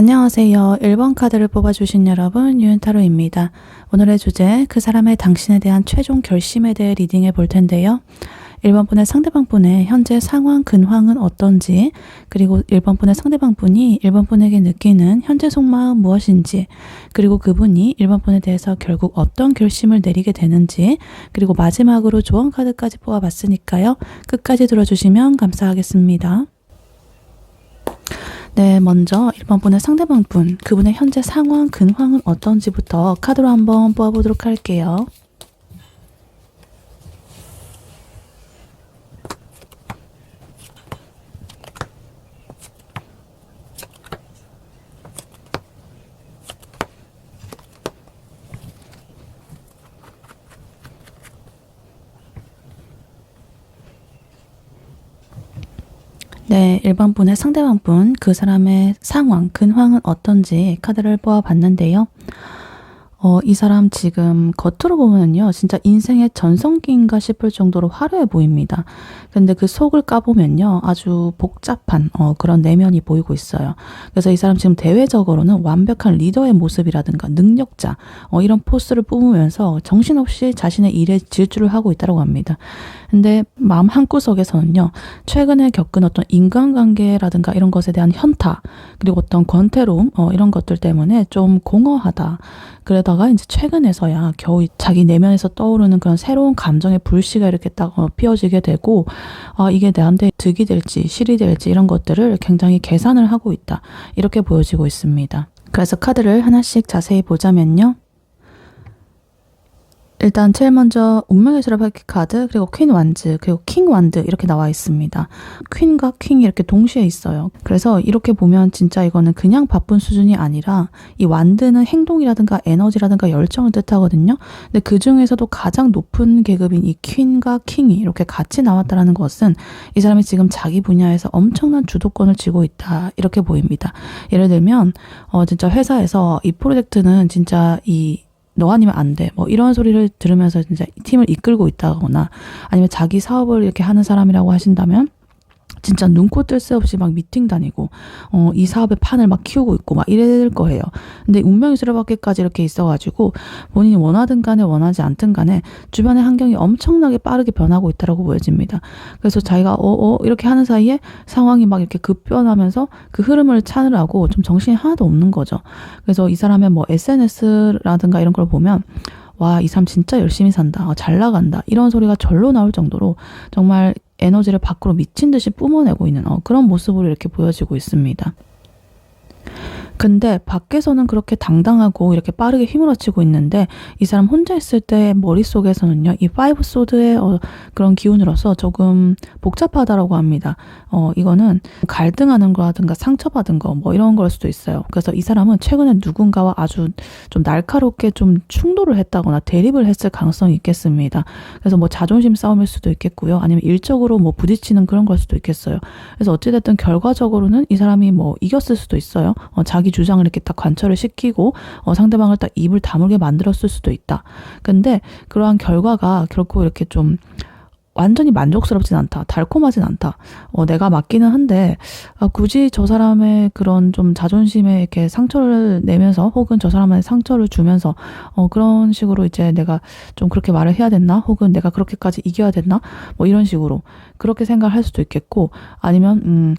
안녕하세요. 1번 카드를 뽑아주신 여러분, 유은타로입니다. 오늘의 주제, 그 사람의 당신에 대한 최종 결심에 대해 리딩해 볼 텐데요. 1번 분의 상대방 분의 현재 상황, 근황은 어떤지, 그리고 1번 분의 상대방 분이 1번 분에게 느끼는 현재 속마음 무엇인지, 그리고 그분이 1번 분에 대해서 결국 어떤 결심을 내리게 되는지, 그리고 마지막으로 조언 카드까지 뽑아봤으니까요. 끝까지 들어주시면 감사하겠습니다. 네, 먼저 1번 분의 상대방 분, 그분의 현재 상황, 근황은 어떤지부터 카드로 한번 뽑아보도록 할게요. 네, 1번 분의 상대방 분, 그 사람의 상황, 근황은 어떤지 카드를 뽑아봤는데요. 이 사람 지금 겉으로 보면요, 진짜 인생의 전성기인가 싶을 정도로 화려해 보입니다. 근데 그 속을 까보면요, 아주 복잡한 그런 내면이 보이고 있어요. 그래서 이 사람 지금 대외적으로는 완벽한 리더의 모습이라든가 능력자, 이런 포스를 뿜으면서 정신없이 자신의 일에 질주를 하고 있다고 합니다. 근데 마음 한구석에서는요, 최근에 겪은 어떤 인간관계라든가 이런 것에 대한 현타, 그리고 어떤 권태로움, 이런 것들 때문에 좀 공허하다. 그러다가 이제 최근에서야 겨우 자기 내면에서 떠오르는 그런 새로운 감정의 불씨가 이렇게 딱 피어지게 되고, 이게 나한테 득이 될지 실이 될지 이런 것들을 굉장히 계산을 하고 있다. 이렇게 보여지고 있습니다. 그래서 카드를 하나씩 자세히 보자면요. 일단 제일 먼저 운명의 수레바퀴 카드, 그리고 퀸 완즈, 그리고 킹 완드 이렇게 나와 있습니다. 퀸과 킹이 이렇게 동시에 있어요. 그래서 이렇게 보면 진짜 이거는 그냥 바쁜 수준이 아니라 이 완드는 행동이라든가 에너지라든가 열정을 뜻하거든요. 근데 그 중에서도 가장 높은 계급인 이 퀸과 킹이 이렇게 같이 나왔다는 것은 이 사람이 지금 자기 분야에서 엄청난 주도권을 쥐고 있다. 이렇게 보입니다. 예를 들면 진짜 회사에서 이 프로젝트는 진짜 너 아니면 안 돼. 뭐 이런 소리를 들으면서 진짜 팀을 이끌고 있다거나, 아니면 자기 사업을 이렇게 하는 사람이라고 하신다면 진짜 눈코 뜰 새 없이 막 미팅 다니고 이 사업의 판을 막 키우고 있고 막 이럴 거예요. 근데 운명의 수레바퀴까지 이렇게 있어가지고 본인이 원하든 간에 원하지 않든 간에 주변의 환경이 엄청나게 빠르게 변하고 있다고 보여집니다. 그래서 자기가 이렇게 하는 사이에 상황이 막 이렇게 급변하면서 그 흐름을 찾으라고 좀 정신이 하나도 없는 거죠. 그래서 이 사람의 뭐 SNS라든가 이런 걸 보면 와, 이 사람 진짜 열심히 산다. 잘 나간다. 이런 소리가 절로 나올 정도로 정말 에너지를 밖으로 미친 듯이 뿜어내고 있는 그런 모습으로 이렇게 보여지고 있습니다. 근데 밖에서는 그렇게 당당하고 이렇게 빠르게 휘몰아치고 있는데 이 사람 혼자 있을 때 머릿속에서는요, 이 파이브 소드의 그런 기운으로서 조금 복잡하다라고 합니다. 이거는 갈등하는 거라든가 상처받은 거 뭐 이런 걸 수도 있어요. 그래서 이 사람은 최근에 누군가와 아주 좀 날카롭게 좀 충돌을 했다거나 대립을 했을 가능성이 있겠습니다. 그래서 뭐 자존심 싸움일 수도 있겠고요. 아니면 일적으로 뭐 부딪히는 그런 걸 수도 있겠어요. 그래서 어찌됐든 결과적으로는 이 사람이 뭐 이겼을 수도 있어요. 자기 주장을 이렇게 딱 관철을 시키고 상대방을 딱 입을 다물게 만들었을 수도 있다. 근데 그러한 결과가 결코 이렇게 좀 완전히 만족스럽진 않다. 달콤하진 않다. 내가 맞기는 한데 굳이 저 사람의 그런 좀 자존심에 이렇게 상처를 내면서, 혹은 저 사람한테 상처를 주면서 그런 식으로 이제 내가 좀 그렇게 말을 해야 됐나? 혹은 내가 그렇게까지 이겨야 됐나? 뭐 이런 식으로 그렇게 생각할 수도 있겠고, 아니면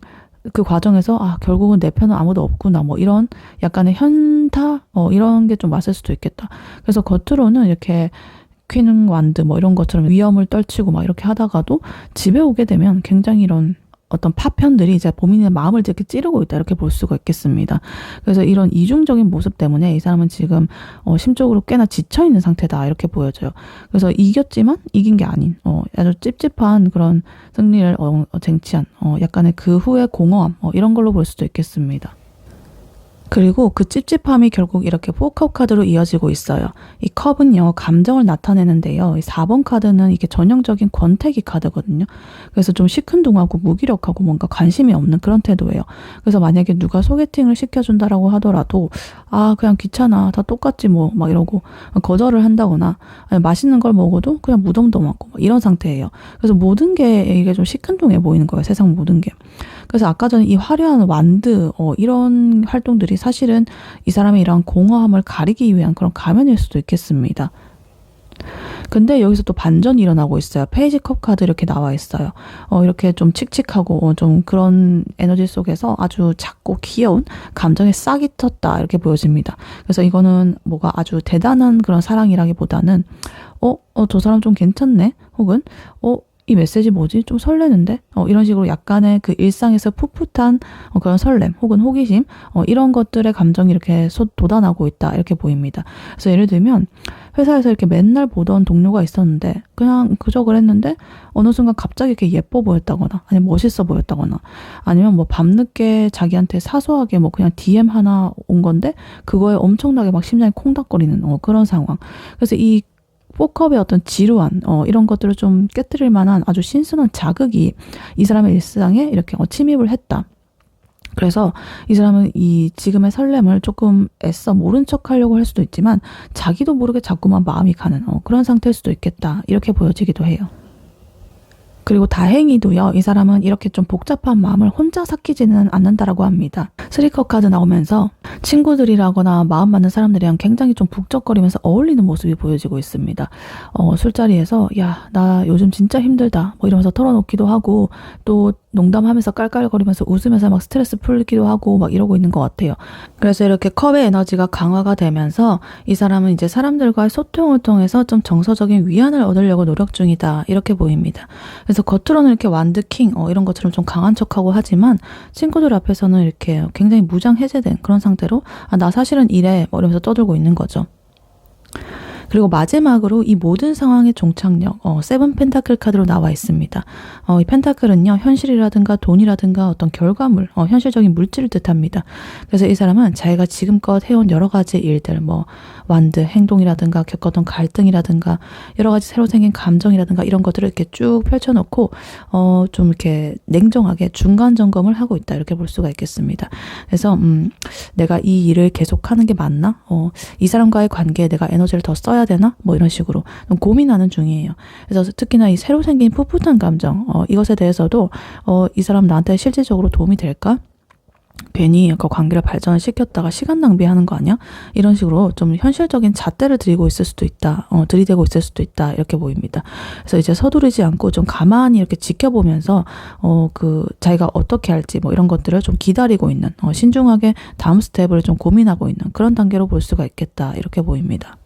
그 과정에서 결국은 내 편은 아무도 없구나, 뭐 이런 약간의 현타 이런 게 좀 왔을 수도 있겠다. 그래서 겉으로는 이렇게 퀸 완드 뭐 이런 것처럼 위험을 떨치고 막 이렇게 하다가도 집에 오게 되면 굉장히 이런 어떤 파편들이 이제 본인의 마음을 이렇게 찌르고 있다, 이렇게 볼 수가 있겠습니다. 그래서 이런 이중적인 모습 때문에 이 사람은 지금 심적으로 꽤나 지쳐있는 상태다, 이렇게 보여져요. 그래서 이겼지만 이긴 게 아닌 아주 찝찝한 그런 승리를 쟁취한 약간의 그 후의 공허함 이런 걸로 볼 수도 있겠습니다. 그리고 그 찝찝함이 결국 이렇게 4컵 카드로 이어지고 있어요. 이 컵은요, 감정을 나타내는데요. 이 4번 카드는 이게 전형적인 권태기 카드거든요. 그래서 좀 시큰둥하고 무기력하고 뭔가 관심이 없는 그런 태도예요. 그래서 만약에 누가 소개팅을 시켜준다라고 하더라도 그냥 귀찮아, 다 똑같지 뭐 막 이러고 거절을 한다거나, 아니 맛있는 걸 먹어도 그냥 무덤덤하고 이런 상태예요. 그래서 모든 게 이게 좀 시큰둥해 보이는 거예요. 세상 모든 게. 그래서 아까 전에 이 화려한 완드 이런 활동들이 사실은 이 사람의 이런 공허함을 가리기 위한 그런 가면일 수도 있겠습니다. 근데 여기서 또 반전이 일어나고 있어요. 페이지 컵 카드 이렇게 나와 있어요. 이렇게 좀 칙칙하고 좀 그런 에너지 속에서 아주 작고 귀여운 감정의 싹이 텄다 이렇게 보여집니다. 그래서 이거는 뭐가 아주 대단한 그런 사랑이라기보다는 저 사람 좀 괜찮네? 혹은 이 메시지 뭐지? 좀 설레는데? 이런 식으로 약간의 그 일상에서 풋풋한 그런 설렘 혹은 호기심 이런 것들의 감정이 이렇게 돋아나고 있다 이렇게 보입니다. 그래서 예를 들면 회사에서 이렇게 맨날 보던 동료가 있었는데 그냥 그저 그랬는데 어느 순간 갑자기 이렇게 예뻐 보였다거나 아니면 멋있어 보였다거나 아니면 뭐 밤늦게 자기한테 사소하게 뭐 그냥 DM 하나 온 건데 그거에 엄청나게 막 심장이 콩닥거리는 그런 상황. 그래서 이 4컵의 어떤 지루한 이런 것들을 좀 깨뜨릴 만한 아주 신선한 자극이 이 사람의 일상에 이렇게 침입을 했다. 그래서 이 사람은 이 지금의 설렘을 조금 애써 모른 척 하려고 할 수도 있지만 자기도 모르게 자꾸만 마음이 가는 그런 상태일 수도 있겠다. 이렇게 보여지기도 해요. 그리고 다행히도요, 이 사람은 이렇게 좀 복잡한 마음을 혼자 삭히지는 않는다라고 합니다. 3컵 카드 나오면서 친구들이라거나 마음 맞는 사람들이랑 굉장히 좀 북적거리면서 어울리는 모습이 보여지고 있습니다. 술자리에서 야, 나 요즘 진짜 힘들다 뭐 이러면서 털어놓기도 하고 또 농담하면서 깔깔거리면서 웃으면서 막 스트레스 풀기도 하고 막 이러고 있는 것 같아요. 그래서 이렇게 컵의 에너지가 강화가 되면서 이 사람은 이제 사람들과의 소통을 통해서 좀 정서적인 위안을 얻으려고 노력 중이다 이렇게 보입니다. 그래서 겉으로는 이렇게 완드킹 이런 것처럼 좀 강한 척하고 하지만 친구들 앞에서는 이렇게 굉장히 무장 해제된 그런 상태로 나 사실은 이래 뭐 이러면서 떠들고 있는 거죠. 그리고 마지막으로 이 모든 상황의 종착역, 세븐 펜타클 카드로 나와 있습니다. 이 펜타클은요, 현실이라든가 돈이라든가 어떤 결과물, 현실적인 물질을 뜻합니다. 그래서 이 사람은 자기가 지금껏 해온 여러 가지 일들, 뭐, 완드, 행동이라든가 겪었던 갈등이라든가 여러 가지 새로 생긴 감정이라든가 이런 것들을 이렇게 쭉 펼쳐놓고, 좀 이렇게 냉정하게 중간 점검을 하고 있다. 이렇게 볼 수가 있겠습니다. 그래서, 내가 이 일을 계속하는 게 맞나? 이 사람과의 관계에 내가 에너지를 더 써야 되나? 뭐 이런 식으로 고민하는 중이에요. 그래서 특히나 이 새로 생긴 풋풋한 감정, 이것에 대해서도 이 사람 나한테 실질적으로 도움이 될까? 괜히 그 관계를 발전을 시켰다가 시간 낭비하는 거 아니야? 이런 식으로 좀 현실적인 잣대를 들이고 있을 수도 있다. 들이대고 있을 수도 있다. 이렇게 보입니다. 그래서 이제 서두르지 않고 좀 가만히 이렇게 지켜보면서 자기가 어떻게 할지 뭐 이런 것들을 좀 기다리고 있는 신중하게 다음 스텝을 좀 고민하고 있는 그런 단계로 볼 수가 있겠다. 이렇게 보입니다.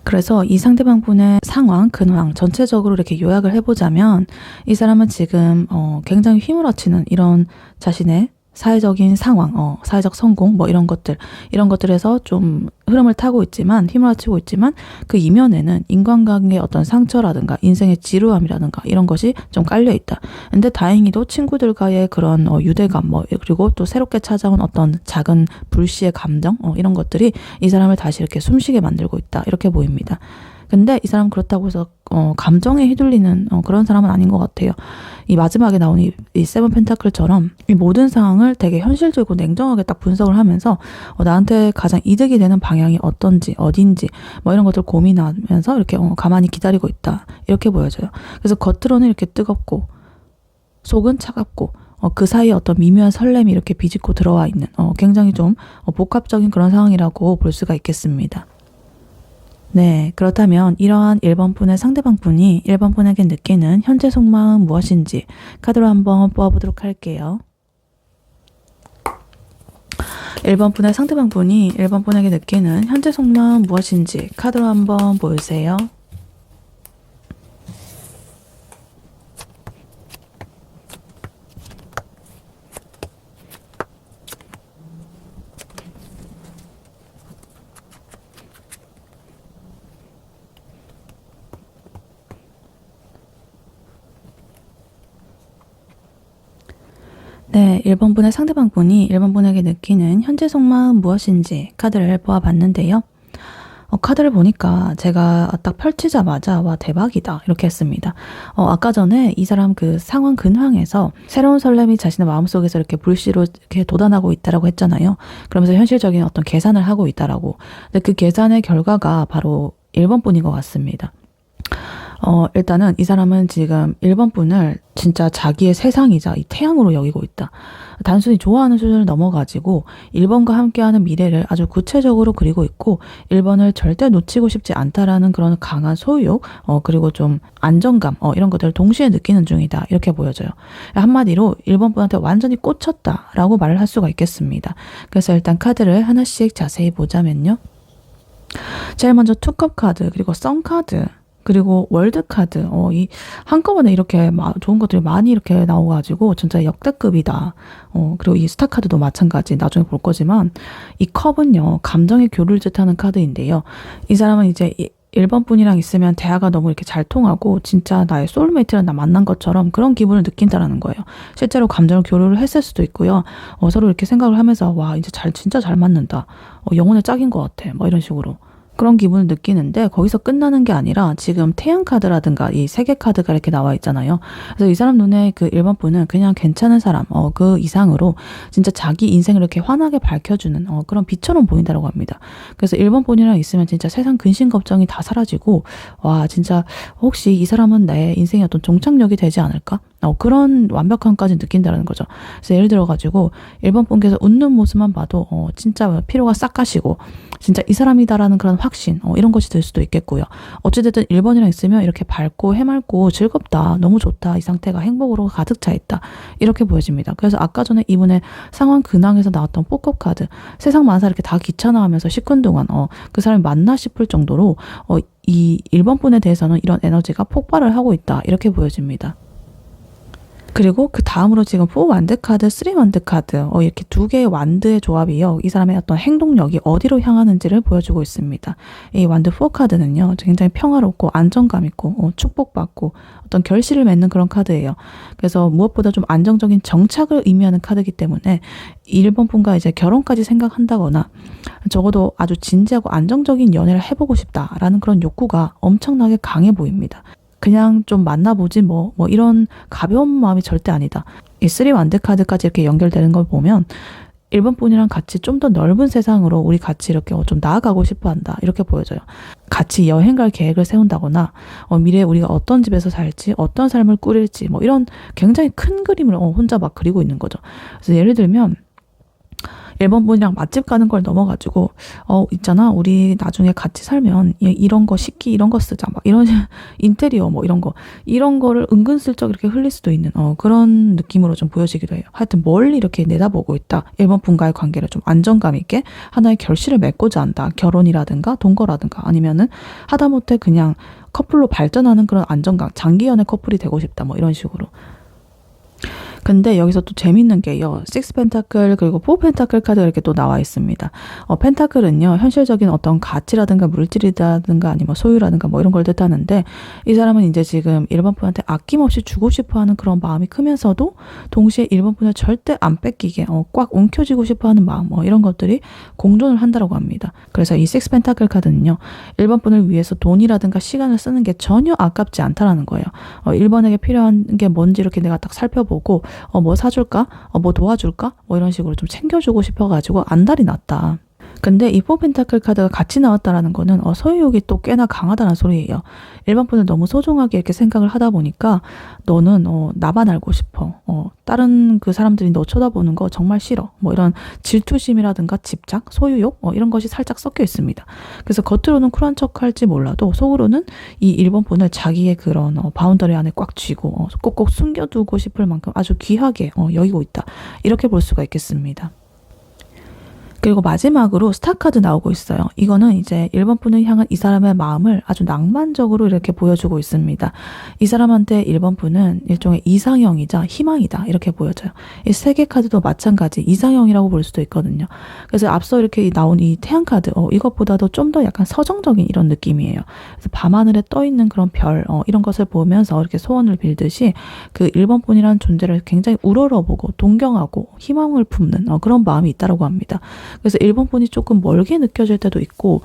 그래서 이 상대방 분의 상황, 근황 전체적으로 이렇게 요약을 해보자면 이 사람은 지금 굉장히 휘몰아치는 이런 자신의 사회적인 상황, 사회적 성공 뭐 이런 것들에서 좀 흐름을 타고 있지만 휘몰아치고 있지만 그 이면에는 인간관계의 어떤 상처라든가 인생의 지루함이라든가 이런 것이 좀 깔려 있다. 근데 다행히도 친구들과의 그런 유대감 그리고 또 새롭게 찾아온 어떤 작은 불씨의 감정 이런 것들이 이 사람을 다시 이렇게 숨쉬게 만들고 있다. 이렇게 보입니다. 근데 이 사람 그렇다고 해서 감정에 휘둘리는 그런 사람은 아닌 것 같아요. 이 마지막에 나온 이 세븐 펜타클처럼 이 모든 상황을 되게 현실적이고 냉정하게 딱 분석을 하면서 나한테 가장 이득이 되는 방향이 어떤지 어딘지 뭐 이런 것들 고민하면서 이렇게 가만히 기다리고 있다. 이렇게 보여져요. 그래서 겉으로는 이렇게 뜨겁고 속은 차갑고 그 사이에 어떤 미묘한 설렘이 이렇게 비집고 들어와 있는 굉장히 좀 복합적인 그런 상황이라고 볼 수가 있겠습니다. 네, 그렇다면 이러한 1번 분의 상대방 분이 1번 분에게 느끼는 현재 속마음 무엇인지 카드로 한번 뽑아보도록 할게요. 1번 분의 상대방 분이 1번 분에게 느끼는 현재 속마음 무엇인지 카드로 한번 보여주세요. 네, 1번 분의 상대방 분이 1번 분에게 느끼는 현재 속마음 무엇인지 카드를 보아봤는데요. 카드를 보니까 제가 딱 펼치자마자 와 대박이다 이렇게 했습니다. 아까 전에 이 사람 그 상황 근황에서 새로운 설렘이 자신의 마음속에서 이렇게 불씨로 이렇게 돋아나고 있다라고 했잖아요. 그러면서 현실적인 어떤 계산을 하고 있다라고. 근데 그 계산의 결과가 바로 1번 분인 것 같습니다. 일단은 이 사람은 지금 1번 분을 진짜 자기의 세상이자 이 태양으로 여기고 있다. 단순히 좋아하는 수준을 넘어가지고 1번과 함께하는 미래를 아주 구체적으로 그리고 있고 1번을 절대 놓치고 싶지 않다라는 그런 강한 소유욕, 그리고 좀 안정감, 이런 것들을 동시에 느끼는 중이다. 이렇게 보여져요. 한마디로 1번 분한테 완전히 꽂혔다라고 말을 할 수가 있겠습니다. 그래서 일단 카드를 하나씩 자세히 보자면요. 제일 먼저 투컵 카드, 그리고 썬 카드, 그리고 월드 카드, 이 한꺼번에 이렇게 좋은 것들이 많이 이렇게 나와가지고 진짜 역대급이다. 그리고 이 스타 카드도 마찬가지, 나중에 볼 거지만 이 컵은요, 감정의 교류를 뜻하는 카드인데요. 이 사람은 이제 1번 분이랑 있으면 대화가 너무 이렇게 잘 통하고 진짜 나의 소울메이트를 나 만난 것처럼 그런 기분을 느낀다라는 거예요. 실제로 감정을 교류를 했을 수도 있고요. 서로 이렇게 생각을 하면서 와, 이제 진짜 잘 맞는다. 영혼의 짝인 것 같아. 뭐 이런 식으로. 그런 기분을 느끼는데 거기서 끝나는 게 아니라 지금 태양 카드라든가 이 세계 카드가 이렇게 나와 있잖아요. 그래서 이 사람 눈에 그 1번 분은 그냥 괜찮은 사람, 그 이상으로 진짜 자기 인생을 이렇게 환하게 밝혀주는 그런 빛처럼 보인다고 합니다. 그래서 1번 분이랑 있으면 진짜 세상 근심 걱정이 다 사라지고 와, 진짜 혹시 이 사람은 내 인생의 어떤 종착역이 되지 않을까? 그런 완벽함까지 느낀다는 거죠. 그래서 예를 들어가지고 1번 분께서 웃는 모습만 봐도 진짜 피로가 싹 가시고 진짜 이 사람이다라는 그런 확신, 이런 것이 들 수도 있겠고요. 어찌됐든 1번이랑 있으면 이렇게 밝고 해맑고 즐겁다, 너무 좋다, 이 상태가 행복으로 가득 차 있다, 이렇게 보여집니다. 그래서 아까 전에 이분의 상황 근황에서 나왔던 포커 카드, 세상 만사 이렇게 다 귀찮아하면서 시큰둥한 그 사람이 맞나 싶을 정도로 이 1번 분에 대해서는 이런 에너지가 폭발을 하고 있다, 이렇게 보여집니다. 그리고 그 다음으로 지금 4 완드 카드, 3 완드 카드, 이렇게 두 개의 완드의 조합이요. 이 사람의 어떤 행동력이 어디로 향하는지를 보여주고 있습니다. 이 완드 4 카드는요, 굉장히 평화롭고 안정감 있고 축복받고 어떤 결실을 맺는 그런 카드예요. 그래서 무엇보다 좀 안정적인 정착을 의미하는 카드이기 때문에 1번 분과 이제 결혼까지 생각한다거나 적어도 아주 진지하고 안정적인 연애를 해보고 싶다라는 그런 욕구가 엄청나게 강해 보입니다. 그냥 좀 만나보지 뭐 이런 가벼운 마음이 절대 아니다. 이 3 완드 카드까지 이렇게 연결되는 걸 보면 1번 분이랑 같이 좀 더 넓은 세상으로 우리 같이 이렇게 좀 나아가고 싶어 한다, 이렇게 보여져요. 같이 여행 갈 계획을 세운다거나 미래에 우리가 어떤 집에서 살지, 어떤 삶을 꾸릴지 이런 굉장히 큰 그림을 혼자 막 그리고 있는 거죠. 그래서 예를 들면 1번 분이랑 맛집 가는 걸 넘어가지고 있잖아, 우리 나중에 같이 살면 이런 거 식기 이런 거 쓰자, 막 이런 인테리어 이런 거를 은근슬쩍 이렇게 흘릴 수도 있는 그런 느낌으로 좀 보여지기도 해요. 하여튼 멀리 이렇게 내다보고 있다. 1번 분과의 관계를 좀 안정감 있게 하나의 결실을 맺고자 한다. 결혼이라든가 동거라든가 아니면은 하다못해 그냥 커플로 발전하는 그런 안정감, 장기 연애 커플이 되고 싶다, 이런 식으로. 근데 여기서 또 재밌는 게요. 6 펜타클 그리고 4 펜타클 카드가 이렇게 또 나와 있습니다. 펜타클은요, 현실적인 어떤 가치라든가 물질이라든가 아니면 소유라든가 이런 걸 뜻하는데, 이 사람은 이제 지금 1번 분한테 아낌없이 주고 싶어 하는 그런 마음이 크면서도 동시에 1번 분을 절대 안 뺏기게 꽉 움켜쥐고 싶어 하는 마음, 이런 것들이 공존을 한다고 합니다. 그래서 이 6 펜타클 카드는요, 1번 분을 위해서 돈이라든가 시간을 쓰는 게 전혀 아깝지 않다라는 거예요. 1번에게 필요한 게 뭔지 이렇게 내가 딱 살펴보고 뭐 사줄까? 뭐 도와줄까? 이런 식으로 좀 챙겨주고 싶어가지고 안달이 났다. 근데 이 4 펜타클 카드가 같이 나왔다라는 거는 소유욕이 또 꽤나 강하다는 소리예요. 1번 분을 너무 소중하게 이렇게 생각을 하다 보니까 너는 나만 알고 싶어. 다른 그 사람들이 너 쳐다보는 거 정말 싫어. 이런 질투심이라든가 집착, 소유욕 이런 것이 살짝 섞여 있습니다. 그래서 겉으로는 쿨한 척 할지 몰라도 속으로는 이 1번 분을 자기의 그런 바운더리 안에 꽉 쥐고 꼭꼭 숨겨두고 싶을 만큼 아주 귀하게 여기고 있다. 이렇게 볼 수가 있겠습니다. 그리고 마지막으로 스타 카드 나오고 있어요. 이거는 이제 1번 분을 향한 이 사람의 마음을 아주 낭만적으로 이렇게 보여주고 있습니다. 이 사람한테 1번 분은 일종의 이상형이자 희망이다, 이렇게 보여져요. 이 세계 카드도 마찬가지 이상형이라고 볼 수도 있거든요. 그래서 앞서 이렇게 나온 이 태양 카드 이것보다도 좀 더 약간 서정적인 이런 느낌이에요. 그래서 밤하늘에 떠 있는 그런 별 이런 것을 보면서 이렇게 소원을 빌듯이 그 1번 분이라는 존재를 굉장히 우러러보고 동경하고 희망을 품는 그런 마음이 있다고 합니다. 그래서 1번 분이 조금 멀게 느껴질 때도 있고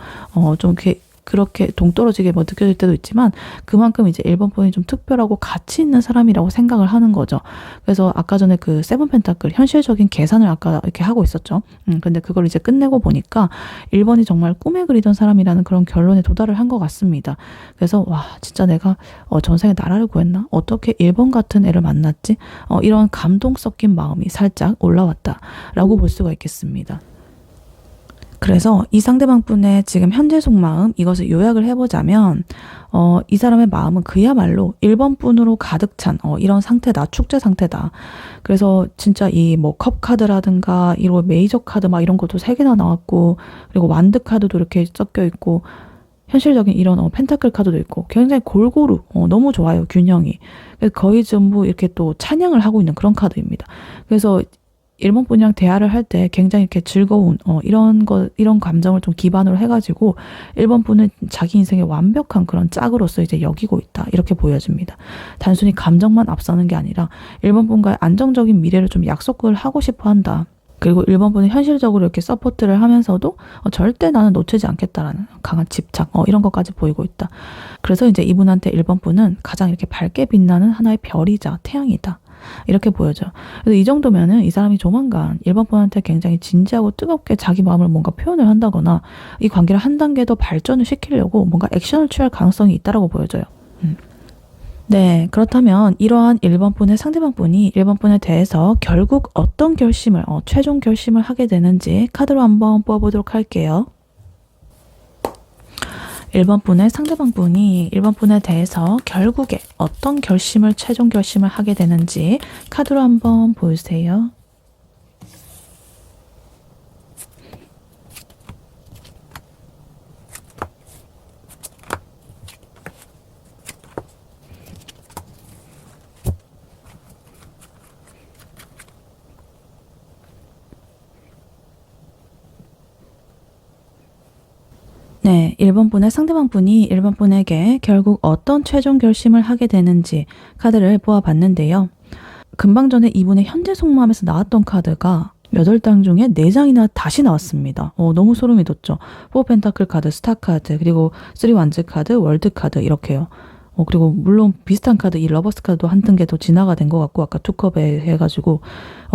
좀 이렇게 그렇게 동떨어지게 뭐 느껴질 때도 있지만 그만큼 이제 1번 분이 좀 특별하고 가치 있는 사람이라고 생각을 하는 거죠. 그래서 아까 전에 그 세븐 펜타클 현실적인 계산을 아까 이렇게 하고 있었죠. 근데 그걸 이제 끝내고 보니까 1번이 정말 꿈에 그리던 사람이라는 그런 결론에 도달을 한 것 같습니다. 그래서 와 진짜 내가 전생에 나라를 구했나? 어떻게 1번 같은 애를 만났지? 이런 감동 섞인 마음이 살짝 올라왔다라고 볼 수가 있겠습니다. 그래서 이 상대방 분의 지금 현재 속마음 이것을 요약을 해보자면 이 사람의 마음은 그야말로 1번 분으로 가득 찬 이런 상태다. 축제 상태다. 그래서 진짜 이 뭐 컵 카드라든가 이런 메이저 카드 막 이런 것도 3개나 나왔고 그리고 완드 카드도 이렇게 섞여 있고 현실적인 이런 펜타클 카드도 있고 굉장히 골고루 너무 좋아요. 균형이. 그래서 거의 전부 이렇게 또 찬양을 하고 있는 그런 카드입니다. 그래서 1번 분이랑 대화를 할 때 굉장히 이렇게 즐거운 이런 감정을 좀 기반으로 해가지고 1번 분은 자기 인생의 완벽한 그런 짝으로서 이제 여기고 있다 이렇게 보여집니다. 단순히 감정만 앞서는 게 아니라 1번 분과의 안정적인 미래를 좀 약속을 하고 싶어 한다. 그리고 1번 분은 현실적으로 이렇게 서포트를 하면서도 절대 나는 놓치지 않겠다라는 강한 집착 이런 것까지 보이고 있다. 그래서 이제 이분한테 1번 분은 가장 이렇게 밝게 빛나는 하나의 별이자 태양이다. 이렇게 보여져. 그래서 이 정도면은 이 사람이 조만간 1번 분한테 굉장히 진지하고 뜨겁게 자기 마음을 뭔가 표현을 한다거나 이 관계를 한 단계 더 발전을 시키려고 뭔가 액션을 취할 가능성이 있다라고 보여져요. 네, 그렇다면 이러한 1번 분의 상대방 분이 1번 분에 대해서 결국 어떤 결심을, 최종 결심을 하게 되는지 카드로 한번 뽑아보도록 할게요. 1번 분의 상대방 분이 1번 분에 대해서 결국에 어떤 결심을, 최종 결심을 하게 되는지 카드로 한번 보여주세요. 네, 1번 분의 상대방 분이 1번 분에게 결국 어떤 최종 결심을 하게 되는지 카드를 뽑아봤는데요. 금방 전에 이분의 현재 속마음에서 나왔던 카드가 8장 중에 4장이나 다시 나왔습니다. 너무 소름이 돋죠. 4 펜타클 카드, 스타 카드, 그리고 3 완즈 카드, 월드 카드 이렇게요. 그리고 물론 비슷한 카드, 이 러버스 카드도 한 단계 더 진화가 된 것 같고 아까 투컵에 해가지고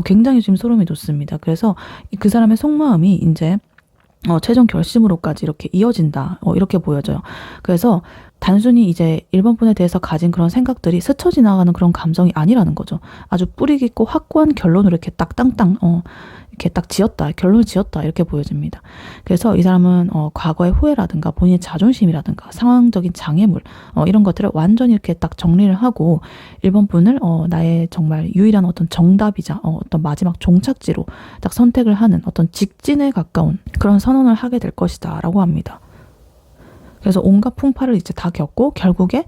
굉장히 지금 소름이 돋습니다. 그래서 그 사람의 속마음이 이제 최종 결심으로까지 이렇게 이어진다. 이렇게 보여져요. 그래서 단순히 이제 1번 분에 대해서 가진 그런 생각들이 스쳐 지나가는 그런 감정이 아니라는 거죠. 아주 뿌리 깊고 확고한 결론을 이렇게 딱 땅땅 이렇게 딱 지었다. 결론을 지었다. 이렇게 보여집니다. 그래서 이 사람은 과거의 후회라든가 본인의 자존심이라든가 상황적인 장애물 이런 것들을 완전히 이렇게 딱 정리를 하고 1번 분을 나의 정말 유일한 어떤 정답이자 어떤 마지막 종착지로 딱 선택을 하는 어떤 직진에 가까운 그런 선언을 하게 될 것이다 라고 합니다. 그래서 온갖 풍파를 이제 다 겪고 결국에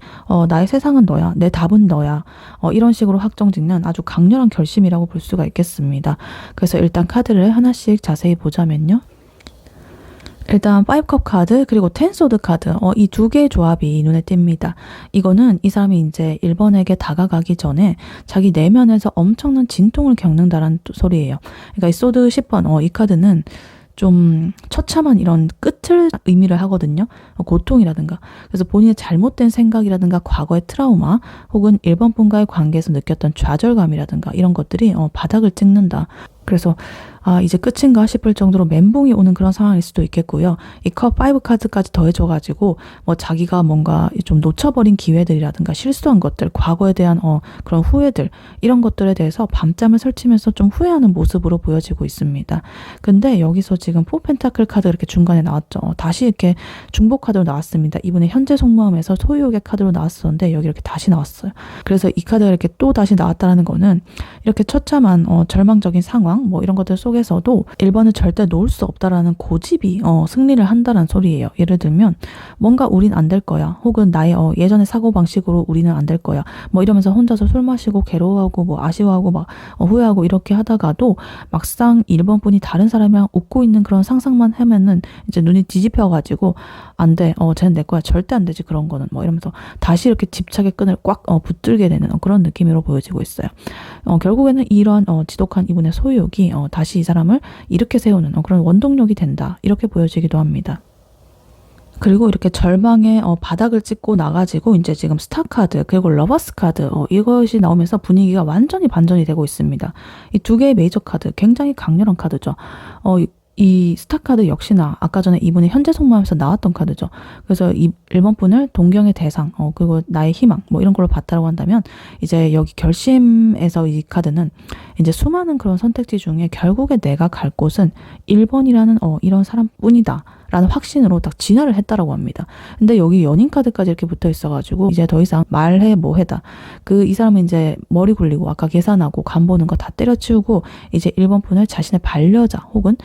나의 세상은 너야, 내 답은 너야 이런 식으로 확정짓는 아주 강렬한 결심이라고 볼 수가 있겠습니다. 그래서 일단 카드를 하나씩 자세히 보자면요. 일단 5컵 카드 그리고 10 소드 카드 이 두 개의 조합이 눈에 띕니다. 이거는 이 사람이 이제 1번에게 다가가기 전에 자기 내면에서 엄청난 진통을 겪는다라는 소리예요. 그러니까 이 소드 10번 이 카드는 좀 처참한 이런 끝을 의미를 하거든요. 고통이라든가. 그래서 본인의 잘못된 생각이라든가 과거의 트라우마 혹은 1번 분과의 관계에서 느꼈던 좌절감이라든가 이런 것들이 바닥을 찍는다. 그래서 이제 끝인가 싶을 정도로 멘붕이 오는 그런 상황일 수도 있겠고요. 이 컵 5 카드까지 더해줘가지고 뭐 자기가 뭔가 좀 놓쳐버린 기회들이라든가 실수한 것들, 과거에 대한 그런 후회들 이런 것들에 대해서 밤잠을 설치면서 좀 후회하는 모습으로 보여지고 있습니다. 근데 여기서 지금 4 펜타클 카드 이렇게 중간에 나왔죠. 다시 이렇게 중복 카드로 나왔습니다. 이분의 현재 속마음에서 소유욕의 카드로 나왔었는데 여기 이렇게 다시 나왔어요. 그래서 이 카드가 이렇게 또 다시 나왔다는 거는 이렇게 처참한 절망적인 상황 뭐 이런 것들 속에서도 1번을 절대 놓을 수 없다라는 고집이 승리를 한다는 소리예요. 예를 들면 뭔가 우린 안 될 거야. 혹은 나의 예전의 사고방식으로 우리는 안 될 거야. 뭐 이러면서 혼자서 술 마시고 괴로워하고 뭐 아쉬워하고 막 후회하고 이렇게 하다가도 막상 1번 분이 다른 사람이랑 웃고 있는 그런 상상만 하면은 이제 눈이 뒤집혀가지고 안 돼. 쟤는 내 거야. 절대 안 되지. 그런 거는 뭐 이러면서 다시 이렇게 집착의 끈을 꽉 붙들게 되는 그런 느낌으로 보여지고 있어요. 결국에는 이러한 지독한 이분의 소유욕이 다시 이 사람을 일으켜 세우는 그런 원동력이 된다. 이렇게 보여지기도 합니다. 그리고 이렇게 절망의 바닥을 찍고 나가지고 이제 지금 스타 카드 그리고 러버스 카드 이것이 나오면서 분위기가 완전히 반전이 되고 있습니다. 이 두 개의 메이저 카드 굉장히 강렬한 카드죠. 이 스타 카드 역시나 아까 전에 이분의 현재 속마음에서 나왔던 카드죠. 그래서 이 1번 분을 동경의 대상 그리고 나의 희망 뭐 이런 걸로 봤다고 한다면 이제 여기 결심에서 이 카드는 이제 수많은 그런 선택지 중에 결국에 내가 갈 곳은 1번이라는 이런 사람뿐이다 라는 확신으로 딱 진화를 했다라고 합니다. 근데 여기 연인 카드까지 이렇게 붙어 있어가지고 이제 더 이상 말해 뭐해다. 이 사람은 이제 머리 굴리고 아까 계산하고 간 보는 거 다 때려치우고 이제 1번 분을 자신의 반려자 혹은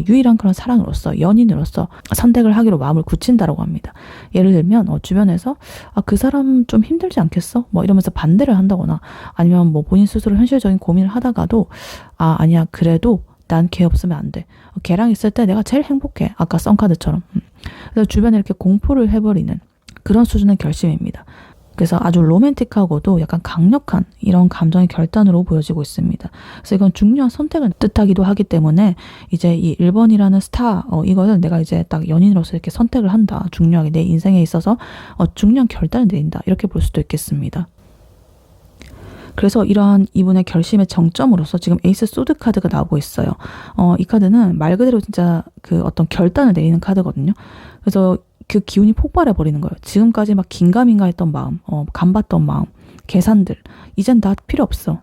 유일한 그런 사랑으로서 연인으로서 선택을 하기로 마음을 굳힌다라고 합니다. 예를 들면 주변에서 그 사람 좀 힘들지 않겠어? 뭐 이러면서 반대를 한다거나 아니면 뭐 본인 스스로 현실적인 고민을 하다가도 아니야 그래도 난 걔 없으면 안 돼. 걔랑 있을 때 내가 제일 행복해. 아까 썬카드처럼. 그래서 주변에 이렇게 공포를 해버리는 그런 수준의 결심입니다. 그래서 아주 로맨틱하고도 약간 강력한 이런 감정의 결단으로 보여지고 있습니다. 그래서 이건 중요한 선택을 뜻하기도 하기 때문에 이제 이 1번이라는 스타 이거는 내가 이제 딱 연인으로서 이렇게 선택을 한다. 중요하게 내 인생에 있어서 중요한 결단을 내린다. 이렇게 볼 수도 있겠습니다. 그래서 이러한 이분의 결심의 정점으로서 지금 에이스 소드 카드가 나오고 있어요. 이 카드는 말 그대로 진짜 그 어떤 결단을 내리는 카드거든요. 그래서 그 기운이 폭발해 버리는 거예요. 지금까지 막 긴가민가 했던 마음, 간봤던 마음, 계산들 이젠 다 필요 없어.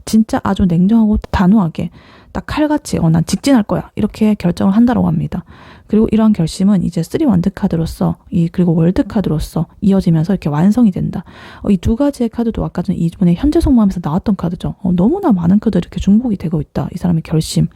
진짜 아주 냉정하고 단호하게 딱 칼같이 난 직진할 거야 이렇게 결정을 한다고 합니다. 그리고 이러한 결심은 이제 3원드 카드로서 그리고 월드 카드로서 이어지면서 이렇게 완성이 된다. 이 두 가지의 카드도 아까 전에 이분의 현재 속마음에서 나왔던 카드죠. 너무나 많은 카드들이 이렇게 중복이 되고 있다. 이 사람의 결심.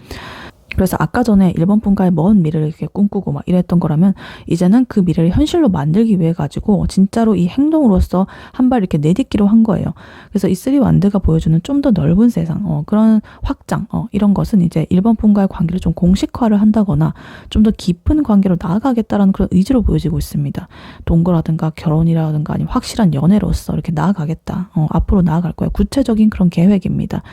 그래서 아까 전에 1번 분과의 먼 미래를 이렇게 꿈꾸고 막 이랬던 거라면 이제는 그 미래를 현실로 만들기 위해 가지고 진짜로 이 행동으로서 한 발 이렇게 내딛기로 한 거예요. 그래서 이 3원드가 보여주는 좀 더 넓은 세상, 그런 확장, 이런 것은 이제 1번 분과의 관계를 좀 공식화를 한다거나 좀 더 깊은 관계로 나아가겠다라는 그런 의지로 보여지고 있습니다. 동거라든가 결혼이라든가 아니면 확실한 연애로서 이렇게 나아가겠다. 앞으로 나아갈 거예요. 구체적인 그런 계획입니다.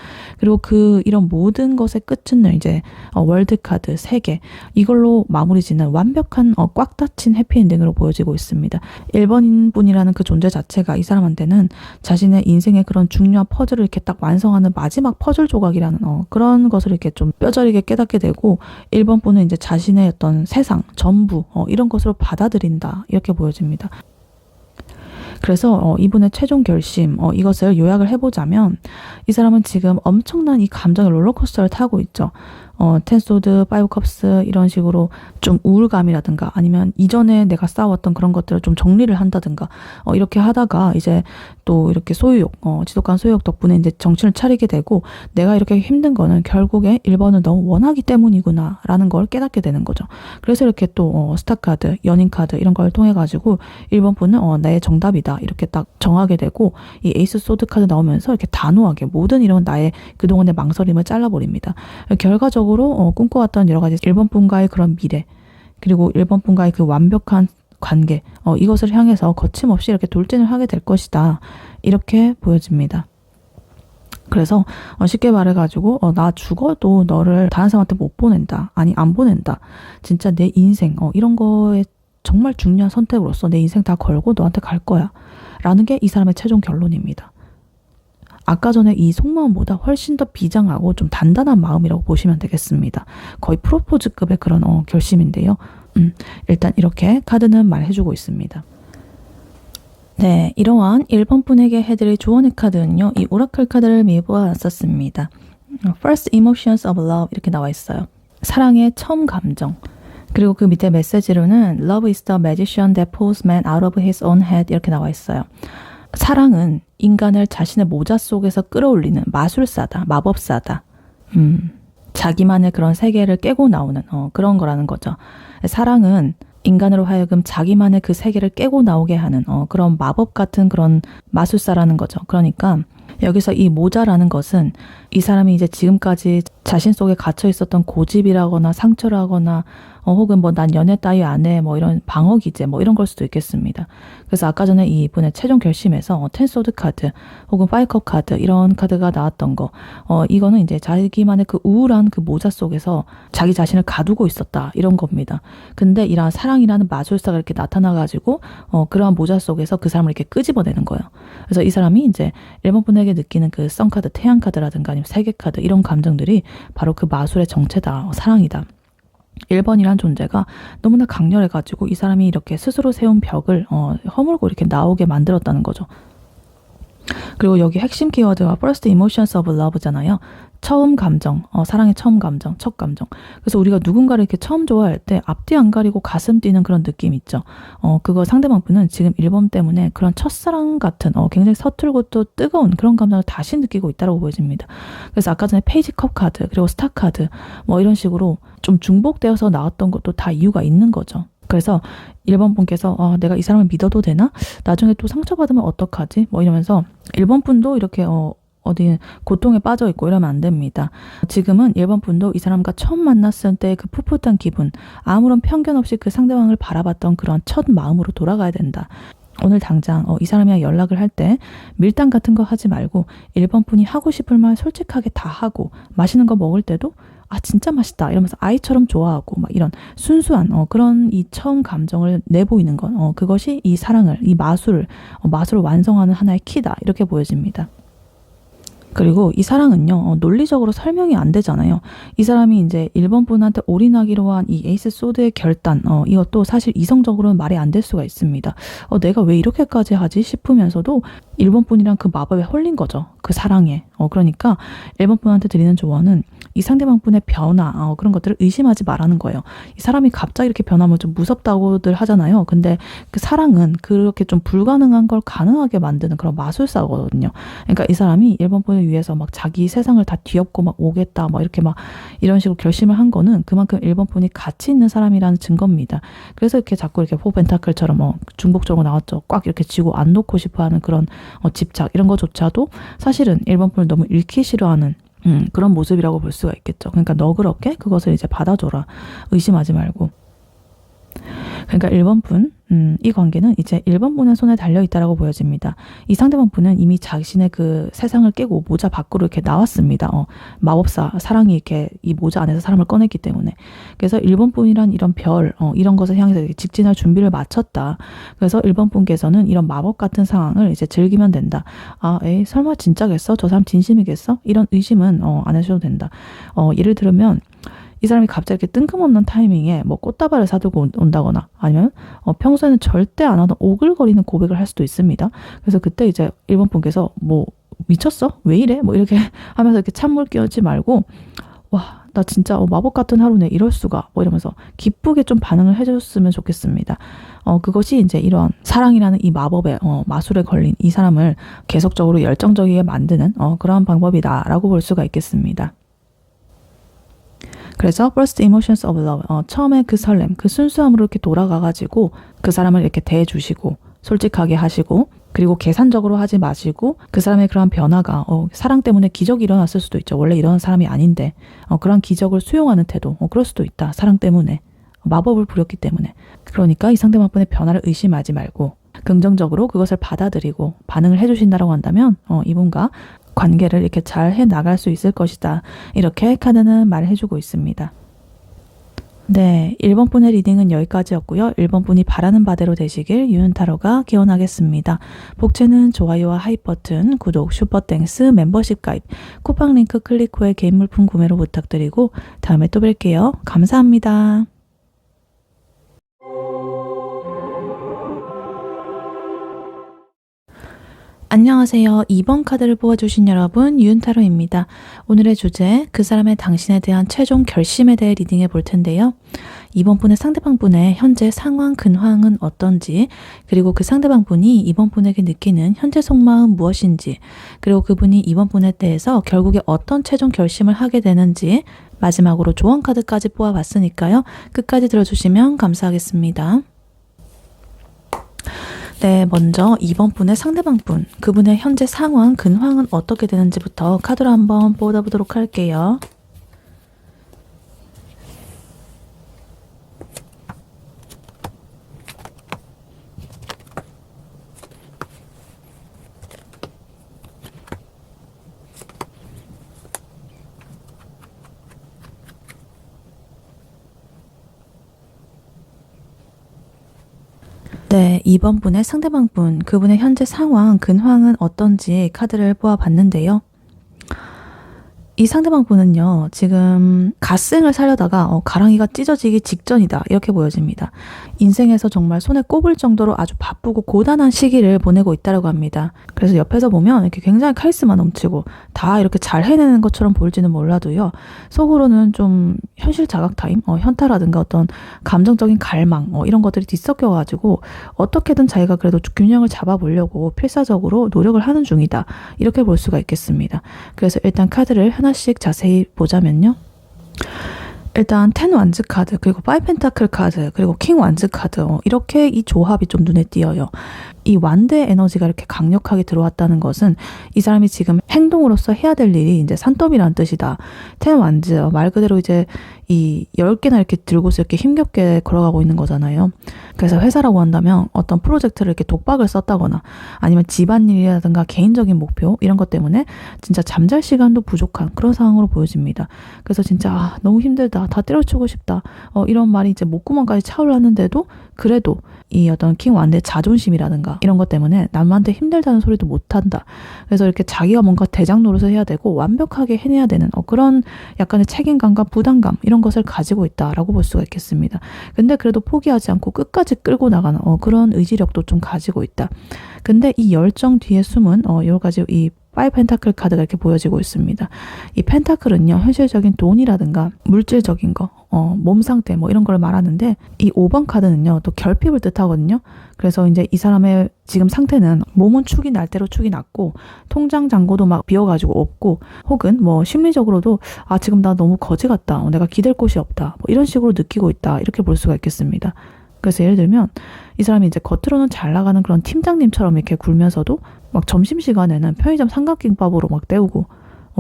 그리고 이런 모든 것의 끝은 이제 월드 카드 3개 이걸로 마무리 짓는 완벽한 꽉 닫힌 해피엔딩으로 보여지고 있습니다. 1번인 분이라는 그 존재 자체가 이 사람한테는 자신의 인생의 그런 중요한 퍼즐을 이렇게 딱 완성하는 마지막 퍼즐 조각이라는 그런 것을 이렇게 좀 뼈저리게 깨닫게 되고 1번 분은 이제 자신의 어떤 세상, 전부 이런 것으로 받아들인다 이렇게 보여집니다. 그래서 이분의 최종 결심 이것을 요약을 해보자면 이 사람은 지금 엄청난 이 감정의 롤러코스터를 타고 있죠. 텐소드, 파이브 컵스 이런 식으로 좀 우울감이라든가 아니면 이전에 내가 쌓아왔던 그런 것들을 좀 정리를 한다든가 이렇게 하다가 이제 또 이렇게 소유욕, 지독한 소유욕 덕분에 이제 정신을 차리게 되고 내가 이렇게 힘든 거는 결국에 1번을 너무 원하기 때문이구나 라는 걸 깨닫게 되는 거죠. 그래서 이렇게 또 스타 카드, 연인 카드 이런 걸 통해 가지고 1번 분은 나의 정답이다 이렇게 딱 정하게 되고 이 에이스 소드 카드 나오면서 이렇게 단호하게 모든 이런 나의 그동안의 망설임을 잘라버립니다. 결과적으로 꿈꿔왔던 여러 가지 1번 분과의 그런 미래 그리고 1번 분과의 그 완벽한 관계 이것을 향해서 거침없이 이렇게 돌진을 하게 될 것이다 이렇게 보여집니다. 그래서 쉽게 말해가지고 나 죽어도 너를 다른 사람한테 못 보낸다 아니 안 보낸다 진짜 내 인생 이런 거에 정말 중요한 선택으로서 내 인생 다 걸고 너한테 갈 거야 라는 게 이 사람의 최종 결론입니다. 아까 전에 이 속마음보다 훨씬 더 비장하고 좀 단단한 마음이라고 보시면 되겠습니다. 거의 프로포즈급의 그런 결심인데요. 일단 이렇게 카드는 말해주고 있습니다. 네, 이러한 1번 분에게 해드릴 조언의 카드는요. 이 오라클 카드를 미보았었습니다. First Emotions of Love 이렇게 나와 있어요. 사랑의 처음 감정. 그리고 그 밑에 메시지로는 Love is the magician that pulls man out of his own head 이렇게 나와 있어요. 사랑은 인간을 자신의 모자 속에서 끌어올리는 마술사다, 마법사다. 자기만의 그런 세계를 깨고 나오는 그런 거라는 거죠. 사랑은 인간으로 하여금 자기만의 그 세계를 깨고 나오게 하는 그런 마법 같은 그런 마술사라는 거죠. 그러니까 여기서 이 모자라는 것은 이 사람이 이제 지금까지 자신 속에 갇혀 있었던 고집이라거나 상처라거나 혹은 뭐 난 연애 따위 안 해, 뭐 이런 방어 기제, 뭐 이런 걸 수도 있겠습니다. 그래서 아까 전에 이분의 최종 결심에서 텐소드 카드 혹은 파이컵 카드 이런 카드가 나왔던 거, 이거는 이제 자기만의 그 우울한 그 모자 속에서 자기 자신을 가두고 있었다 이런 겁니다. 근데 이러한 사랑이라는 마술사가 이렇게 나타나가지고 그러한 모자 속에서 그 사람을 이렇게 끄집어내는 거예요. 그래서 이 사람이 이제 1번 분에게 느끼는 그 선카드, 태양카드라든가 아니면 세계카드 이런 감정들이 바로 그 마술의 정체다, 사랑이다. 1번이란 존재가 너무나 강렬해가지고 이 사람이 이렇게 스스로 세운 벽을 허물고 이렇게 나오게 만들었다는 거죠. 그리고 여기 핵심 키워드가 First Emotions of Love잖아요. 처음 감정, 사랑의 처음 감정, 첫 감정. 그래서 우리가 누군가를 이렇게 처음 좋아할 때 앞뒤 안 가리고 가슴 뛰는 그런 느낌 있죠. 그거 상대방 분은 지금 1번 때문에 그런 첫사랑 같은 굉장히 서툴고 또 뜨거운 그런 감정을 다시 느끼고 있다고 보여집니다. 그래서 아까 전에 페이지 컵 카드, 그리고 스타 카드, 뭐 이런 식으로 좀 중복되어서 나왔던 것도 다 이유가 있는 거죠. 그래서 1번 분께서 내가 이 사람을 믿어도 되나? 나중에 또 상처받으면 어떡하지? 뭐 이러면서 1번 분도 이렇게 어디 고통에 빠져 있고 이러면 안 됩니다. 지금은 1번 분도 이 사람과 처음 만났을 때 그 풋풋한 기분, 아무런 편견 없이 그 상대방을 바라봤던 그런 첫 마음으로 돌아가야 된다. 오늘 당장 이 사람이랑 연락을 할 때 밀당 같은 거 하지 말고 1번 분이 하고 싶을 말 솔직하게 다 하고, 맛있는 거 먹을 때도 진짜 맛있다 이러면서 아이처럼 좋아하고 막 이런 순수한 그런 이 처음 감정을 내보이는 건 그것이 이 사랑을, 이 마술을 완성하는 하나의 키다 이렇게 보여집니다. 그리고 이 사랑은요, 논리적으로 설명이 안 되잖아요. 이 사람이 이제 1번 분한테 올인하기로 한 이 에이스 소드의 결단, 이것도 사실 이성적으로는 말이 안 될 수가 있습니다. 내가 왜 이렇게까지 하지 싶으면서도 1번 분이랑 그 마법에 홀린 거죠. 그 사랑에. 그러니까 1번 분한테 드리는 조언은 이 상대방 분의 변화, 그런 것들을 의심하지 말라는 거예요. 이 사람이 갑자기 이렇게 변하면 좀 무섭다고들 하잖아요. 근데 그 사랑은 그렇게 좀 불가능한 걸 가능하게 만드는 그런 마술사거든요. 그러니까 이 사람이 1번 분을 위해서 막 자기 세상을 다 뒤엎고 막 오겠다, 막 이렇게 막 이런 식으로 결심을 한 거는 그만큼 1번 분이 가치 있는 사람이라는 증거입니다. 그래서 이렇게 자꾸 이렇게 포벤타클처럼 중복적으로 나왔죠. 꽉 이렇게 쥐고 안 놓고 싶어 하는 그런 집착, 이런 거조차도 사실은 1번 분을 너무 잃기 싫어하는 그런 모습이라고 볼 수가 있겠죠. 그러니까 너그럽게 그것을 이제 받아줘라. 의심하지 말고. 그러니까 1번 분, 이 관계는 이제 1번 분의 손에 달려있다라고 보여집니다. 이 상대방 분은 이미 자신의 그 세상을 깨고 모자 밖으로 이렇게 나왔습니다. 마법사, 사랑이 이렇게 이 모자 안에서 사람을 꺼냈기 때문에. 그래서 1번 분이란 이런 별, 이런 것을 향해서 직진할 준비를 마쳤다. 그래서 1번 분께서는 이런 마법 같은 상황을 이제 즐기면 된다. 에이, 설마 진짜겠어? 저 사람 진심이겠어? 이런 의심은 안 하셔도 된다. 예를 들면, 이 사람이 갑자기 이렇게 뜬금없는 타이밍에 뭐 꽃다발을 사들고 온다거나 아니면 평소에는 절대 안 하던 오글거리는 고백을 할 수도 있습니다. 그래서 그때 이제 1번 분께서 뭐 미쳤어? 왜 이래? 뭐 이렇게 하면서 이렇게 찬물 끼얹지 말고 와, 나 진짜 마법 같은 하루네 이럴 수가 뭐 이러면서 기쁘게 좀 반응을 해줬으면 좋겠습니다. 그것이 이제 이런 사랑이라는 이 마법에 마술에 걸린 이 사람을 계속적으로 열정적이게 만드는 그러한 방법이다라고 볼 수가 있겠습니다. 그래서 First Emotions of Love, 처음에 그 설렘, 그 순수함으로 이렇게 돌아가가지고 그 사람을 이렇게 대해주시고 솔직하게 하시고, 그리고 계산적으로 하지 마시고 그 사람의 그러한 변화가 사랑 때문에 기적이 일어났을 수도 있죠. 원래 이런 사람이 아닌데 그런 기적을 수용하는 태도, 그럴 수도 있다. 사랑 때문에, 마법을 부렸기 때문에. 그러니까 이 상대방분의 변화를 의심하지 말고 긍정적으로 그것을 받아들이고 반응을 해주신다고 한다면 이분과 관계를 이렇게 잘 해나갈 수 있을 것이다. 이렇게 카드는 말해주고 있습니다. 네, 1번 분의 리딩은 여기까지였고요. 1번 분이 바라는 바대로 되시길 유은타로가 기원하겠습니다. 복채는 좋아요와 하이 버튼, 구독, 슈퍼땡스, 멤버십 가입, 쿠팡 링크 클릭 후에 개인 물품 구매로 부탁드리고 다음에 또 뵐게요. 감사합니다. 안녕하세요. 2번 카드를 뽑아주신 여러분, 유은타로입니다. 오늘의 주제, 그 사람의 당신에 대한 최종 결심에 대해 리딩해 볼 텐데요. 2번 분의 상대방 분의 현재 상황, 근황은 어떤지, 그리고 그 상대방 분이 2번 분에게 느끼는 현재 속마음 무엇인지, 그리고 그분이 2번 분에 대해서 결국에 어떤 최종 결심을 하게 되는지, 마지막으로 조언 카드까지 뽑아봤으니까요. 끝까지 들어주시면 감사하겠습니다. 네, 먼저 2번 분의 상대방 분, 그분의 현재 상황, 근황은 어떻게 되는지부터 카드로 한번 뽑아보도록 할게요. 이제 2번 분의 상대방 분, 그분의 현재 상황, 근황은 어떤지 카드를 뽑아봤는데요. 이 상대방 분은요, 지금 갓생을 살려다가 가랑이가 찢어지기 직전이다, 이렇게 보여집니다. 인생에서 정말 손에 꼽을 정도로 아주 바쁘고 고단한 시기를 보내고 있다고 합니다. 그래서 옆에서 보면 이렇게 굉장히 카리스마 넘치고 다 이렇게 잘 해내는 것처럼 보일지는 몰라도요, 속으로는 좀 현실 자각 타임, 현타라든가 어떤 감정적인 갈망, 이런 것들이 뒤섞여가지고 어떻게든 자기가 그래도 균형을 잡아보려고 필사적으로 노력을 하는 중이다, 이렇게 볼 수가 있겠습니다. 그래서 일단 카드를 하나씩 자세히 보자면요. 일단 10 완즈 카드, 그리고 5 펜타클 카드, 그리고 킹 완즈 카드, 이렇게 이 조합이 좀 눈에 띄어요. 이 완드의 에너지가 이렇게 강력하게 들어왔다는 것은 이 사람이 지금 행동으로서 해야 될 일이 이제 산더미라는 뜻이다. 10 완즈, 말 그대로 이제 이 10개나 이렇게 들고서 이렇게 힘겹게 걸어가고 있는 거잖아요. 그래서 회사라고 한다면 어떤 프로젝트를 이렇게 독박을 썼다거나 아니면 집안일이라든가 개인적인 목표 이런 것 때문에 진짜 잠잘 시간도 부족한 그런 상황으로 보여집니다. 그래서 진짜 너무 힘들다, 다 때려치우고 싶다, 이런 말이 이제 목구멍까지 차올랐는데도 그래도 이 어떤 킹 완드의 자존심이라든가 이런 것 때문에 남한테 힘들다는 소리도 못한다. 그래서 이렇게 자기가 뭔가 대장 노릇을 해야 되고 완벽하게 해내야 되는 그런 약간의 책임감과 부담감 이런 것을 가지고 있다라고 볼 수가 있겠습니다. 근데 그래도 포기하지 않고 끝까지 끌고 나가는 그런 의지력도 좀 가지고 있다. 근데 이 열정 뒤에 숨은 여러 가지 이 5 펜타클 카드가 이렇게 보여지고 있습니다. 이 펜타클은요, 현실적인 돈이라든가 물질적인 거, 몸 상태 이런 걸 말하는데, 이 5번 카드는요, 또 결핍을 뜻하거든요. 그래서 이제 이 사람의 지금 상태는 몸은 축이 날 대로 축이 났고, 통장 잔고도 막 비어가지고 없고, 혹은 심리적으로도 지금 나 너무 거지 같다, 내가 기댈 곳이 없다, 이런 식으로 느끼고 있다, 이렇게 볼 수가 있겠습니다. 그래서 예를 들면 이 사람이 이제 겉으로는 잘 나가는 그런 팀장님처럼 이렇게 굴면서도 막 점심시간에는 편의점 삼각김밥으로 막 때우고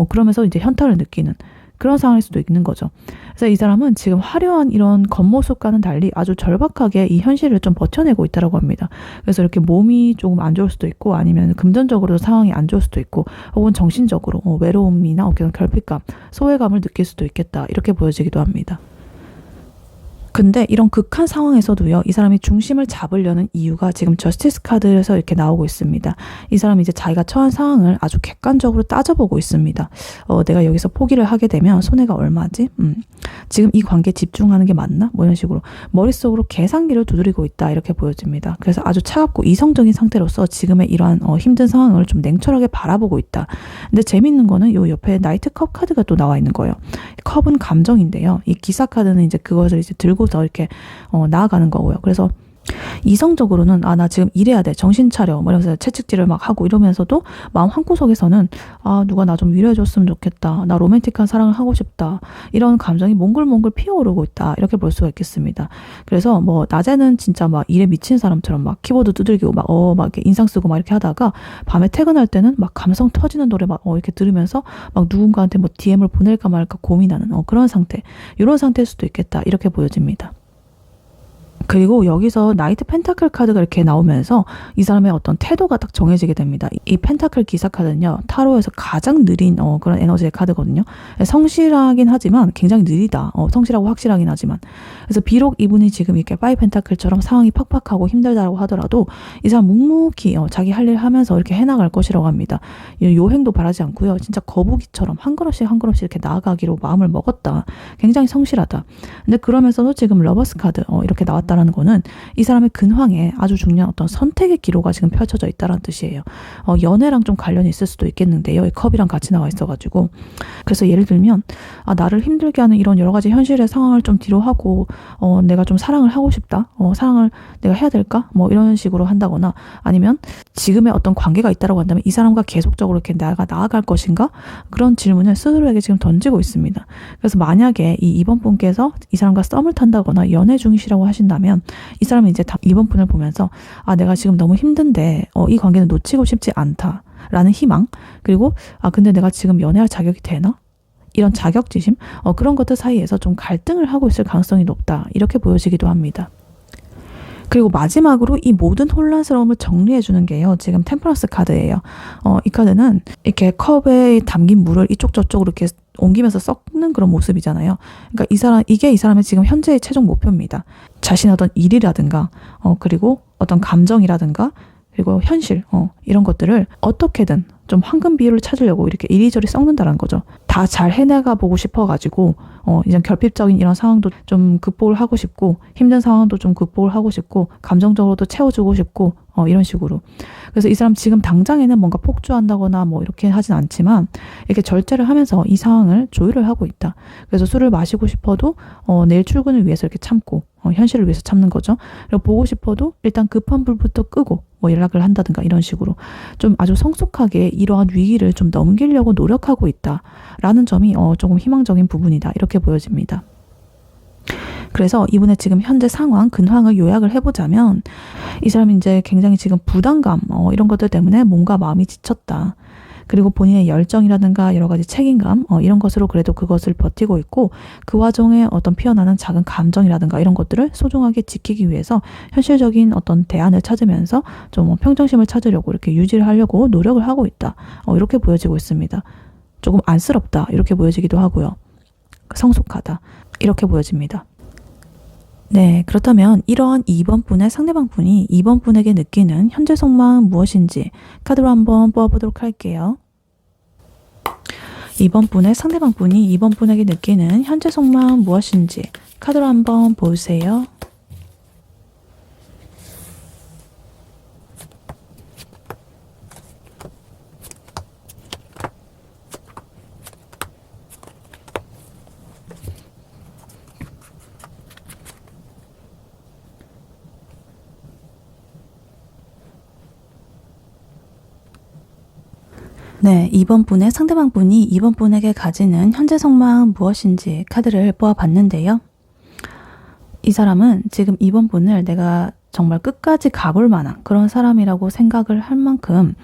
그러면서 이제 현타를 느끼는 그런 상황일 수도 있는 거죠. 그래서 이 사람은 지금 화려한 이런 겉모습과는 달리 아주 절박하게 이 현실을 좀 버텨내고 있다고 합니다. 그래서 이렇게 몸이 조금 안 좋을 수도 있고 아니면 금전적으로도 상황이 안 좋을 수도 있고 혹은 정신적으로 외로움이나 어떤 결핍감, 소외감을 느낄 수도 있겠다, 이렇게 보여지기도 합니다. 근데 이런 극한 상황에서도요, 이 사람이 중심을 잡으려는 이유가 지금 저스티스 카드에서 이렇게 나오고 있습니다. 이 사람이 이제 자기가 처한 상황을 아주 객관적으로 따져보고 있습니다. 내가 여기서 포기를 하게 되면 손해가 얼마지? 지금 이 관계에 집중하는 게 맞나? 이런 식으로 머릿속으로 계산기를 두드리고 있다, 이렇게 보여집니다. 그래서 아주 차갑고 이성적인 상태로서 지금의 이러한 힘든 상황을 좀 냉철하게 바라보고 있다. 근데 재밌는 거는 요 옆에 나이트 컵 카드가 또 나와 있는 거예요. 컵은 감정인데요. 이 기사 카드는 이제 그것을 이제 들고서 이렇게 나아가는 거고요. 그래서 이성적으로는 나 지금 일해야 돼, 정신 차려, 이러면서 채찍질을 막 하고 이러면서도 마음 한구석에서는 누가 나 좀 위로해줬으면 좋겠다, 나 로맨틱한 사랑을 하고 싶다, 이런 감정이 몽글몽글 피어오르고 있다, 이렇게 볼 수가 있겠습니다. 그래서 낮에는 진짜 막 일에 미친 사람처럼 막 키보드 두들기고 막 이렇게 인상 쓰고 막 이렇게 하다가 밤에 퇴근할 때는 막 감성 터지는 노래 막 이렇게 들으면서 막 누군가한테 DM을 보낼까 말까 고민하는 그런 상태, 이런 상태일 수도 있겠다, 이렇게 보여집니다. 그리고 여기서 나이트 펜타클 카드가 이렇게 나오면서 이 사람의 어떤 태도가 딱 정해지게 됩니다. 이 펜타클 기사 카드는요, 타로에서 가장 느린 그런 에너지의 카드거든요. 성실하긴 하지만 굉장히 느리다. 성실하고 확실하긴 하지만. 그래서 비록 이분이 지금 이렇게 5 펜타클처럼 상황이 팍팍하고 힘들다고 하더라도 이 사람 묵묵히 자기 할 일 하면서 이렇게 해나갈 것이라고 합니다. 요행도 바라지 않고요, 진짜 거북이처럼 한 걸음씩 한 걸음씩 이렇게 나아가기로 마음을 먹었다. 굉장히 성실하다. 근데 그러면서도 지금 러버스 카드 이렇게 나왔다라는 거는 이 사람의 근황에 아주 중요한 어떤 선택의 기로가 지금 펼쳐져 있다는 뜻이에요. 연애랑 좀 관련이 있을 수도 있겠는데요. 이 컵이랑 같이 나와 있어가지고. 그래서 예를 들면 나를 힘들게 하는 이런 여러 가지 현실의 상황을 좀 뒤로 하고 내가 좀 사랑을 하고 싶다, 사랑을 내가 해야 될까, 이런 식으로 한다거나 아니면 지금의 어떤 관계가 있다고 한다면 이 사람과 계속적으로 이렇게 내가 나아갈 것인가, 그런 질문을 스스로에게 지금 던지고 있습니다. 그래서 만약에 이 2번 분께서 이 사람과 썸을 탄다거나 연애 중이시라고 하신다면 이 사람은 이제 2번 분을 보면서 내가 지금 너무 힘든데 이 관계는 놓치고 싶지 않다 라는 희망, 그리고 근데 내가 지금 연애할 자격이 되나? 이런 자격지심, 그런 것들 사이에서 좀 갈등을 하고 있을 가능성이 높다, 이렇게 보여지기도 합니다. 그리고 마지막으로 이 모든 혼란스러움을 정리해주는 게요, 지금 템퍼런스 카드예요. 이 카드는 이렇게 컵에 담긴 물을 이쪽 저쪽으로 이렇게 옮기면서 섞는 그런 모습이잖아요. 그러니까 이게 이 사람의 지금 현재의 최종 목표입니다. 자신의 어떤 일이라든가 그리고 어떤 감정이라든가 그리고 현실 이런 것들을 어떻게든 좀 황금 비율을 찾으려고 이렇게 이리저리 썩는다는 거죠. 다 잘 해내가 보고 싶어가지고 이제 결핍적인 이런 상황도 좀 극복을 하고 싶고 힘든 상황도 좀 극복을 하고 싶고 감정적으로도 채워주고 싶고 이런 식으로. 그래서 이 사람 지금 당장에는 뭔가 폭주한다거나 뭐 이렇게 하진 않지만 이렇게 절제를 하면서 이 상황을 조율을 하고 있다. 그래서 술을 마시고 싶어도 내일 출근을 위해서 이렇게 참고 현실을 위해서 참는 거죠. 그리고 보고 싶어도 일단 급한 불부터 끄고 뭐 연락을 한다든가 이런 식으로 좀 아주 성숙하게 이러한 위기를 좀 넘기려고 노력하고 있다라는 점이 조금 희망적인 부분이다 이렇게 보여집니다. 그래서 이분의 지금 현재 상황, 근황을 요약을 해보자면 이 사람이 이제 굉장히 지금 부담감 이런 것들 때문에 몸과 마음이 지쳤다. 그리고 본인의 열정이라든가 여러 가지 책임감 이런 것으로 그래도 그것을 버티고 있고 그 와중에 어떤 피어나는 작은 감정이라든가 이런 것들을 소중하게 지키기 위해서 현실적인 어떤 대안을 찾으면서 좀 평정심을 찾으려고 이렇게 유지를 하려고 노력을 하고 있다. 이렇게 보여지고 있습니다. 조금 안쓰럽다 이렇게 보여지기도 하고요. 성숙하다 이렇게 보여집니다. 네, 그렇다면 이러한 2번 분의 상대방 분이 2번 분에게 느끼는 현재 속마음 무엇인지 카드로 한번 뽑아보도록 할게요. 2번 분의 상대방 분이 2번 분에게 느끼는 현재 속마음 무엇인지 카드로 한번 보세요. 네, 2번 분의 상대방 분이 2번 분에게 가지는 현재 속마음 무엇인지 카드를 뽑아봤는데요. 이 사람은 지금 2번 분을 내가 정말 끝까지 가볼 만한 그런 사람이라고 생각을 할 만큼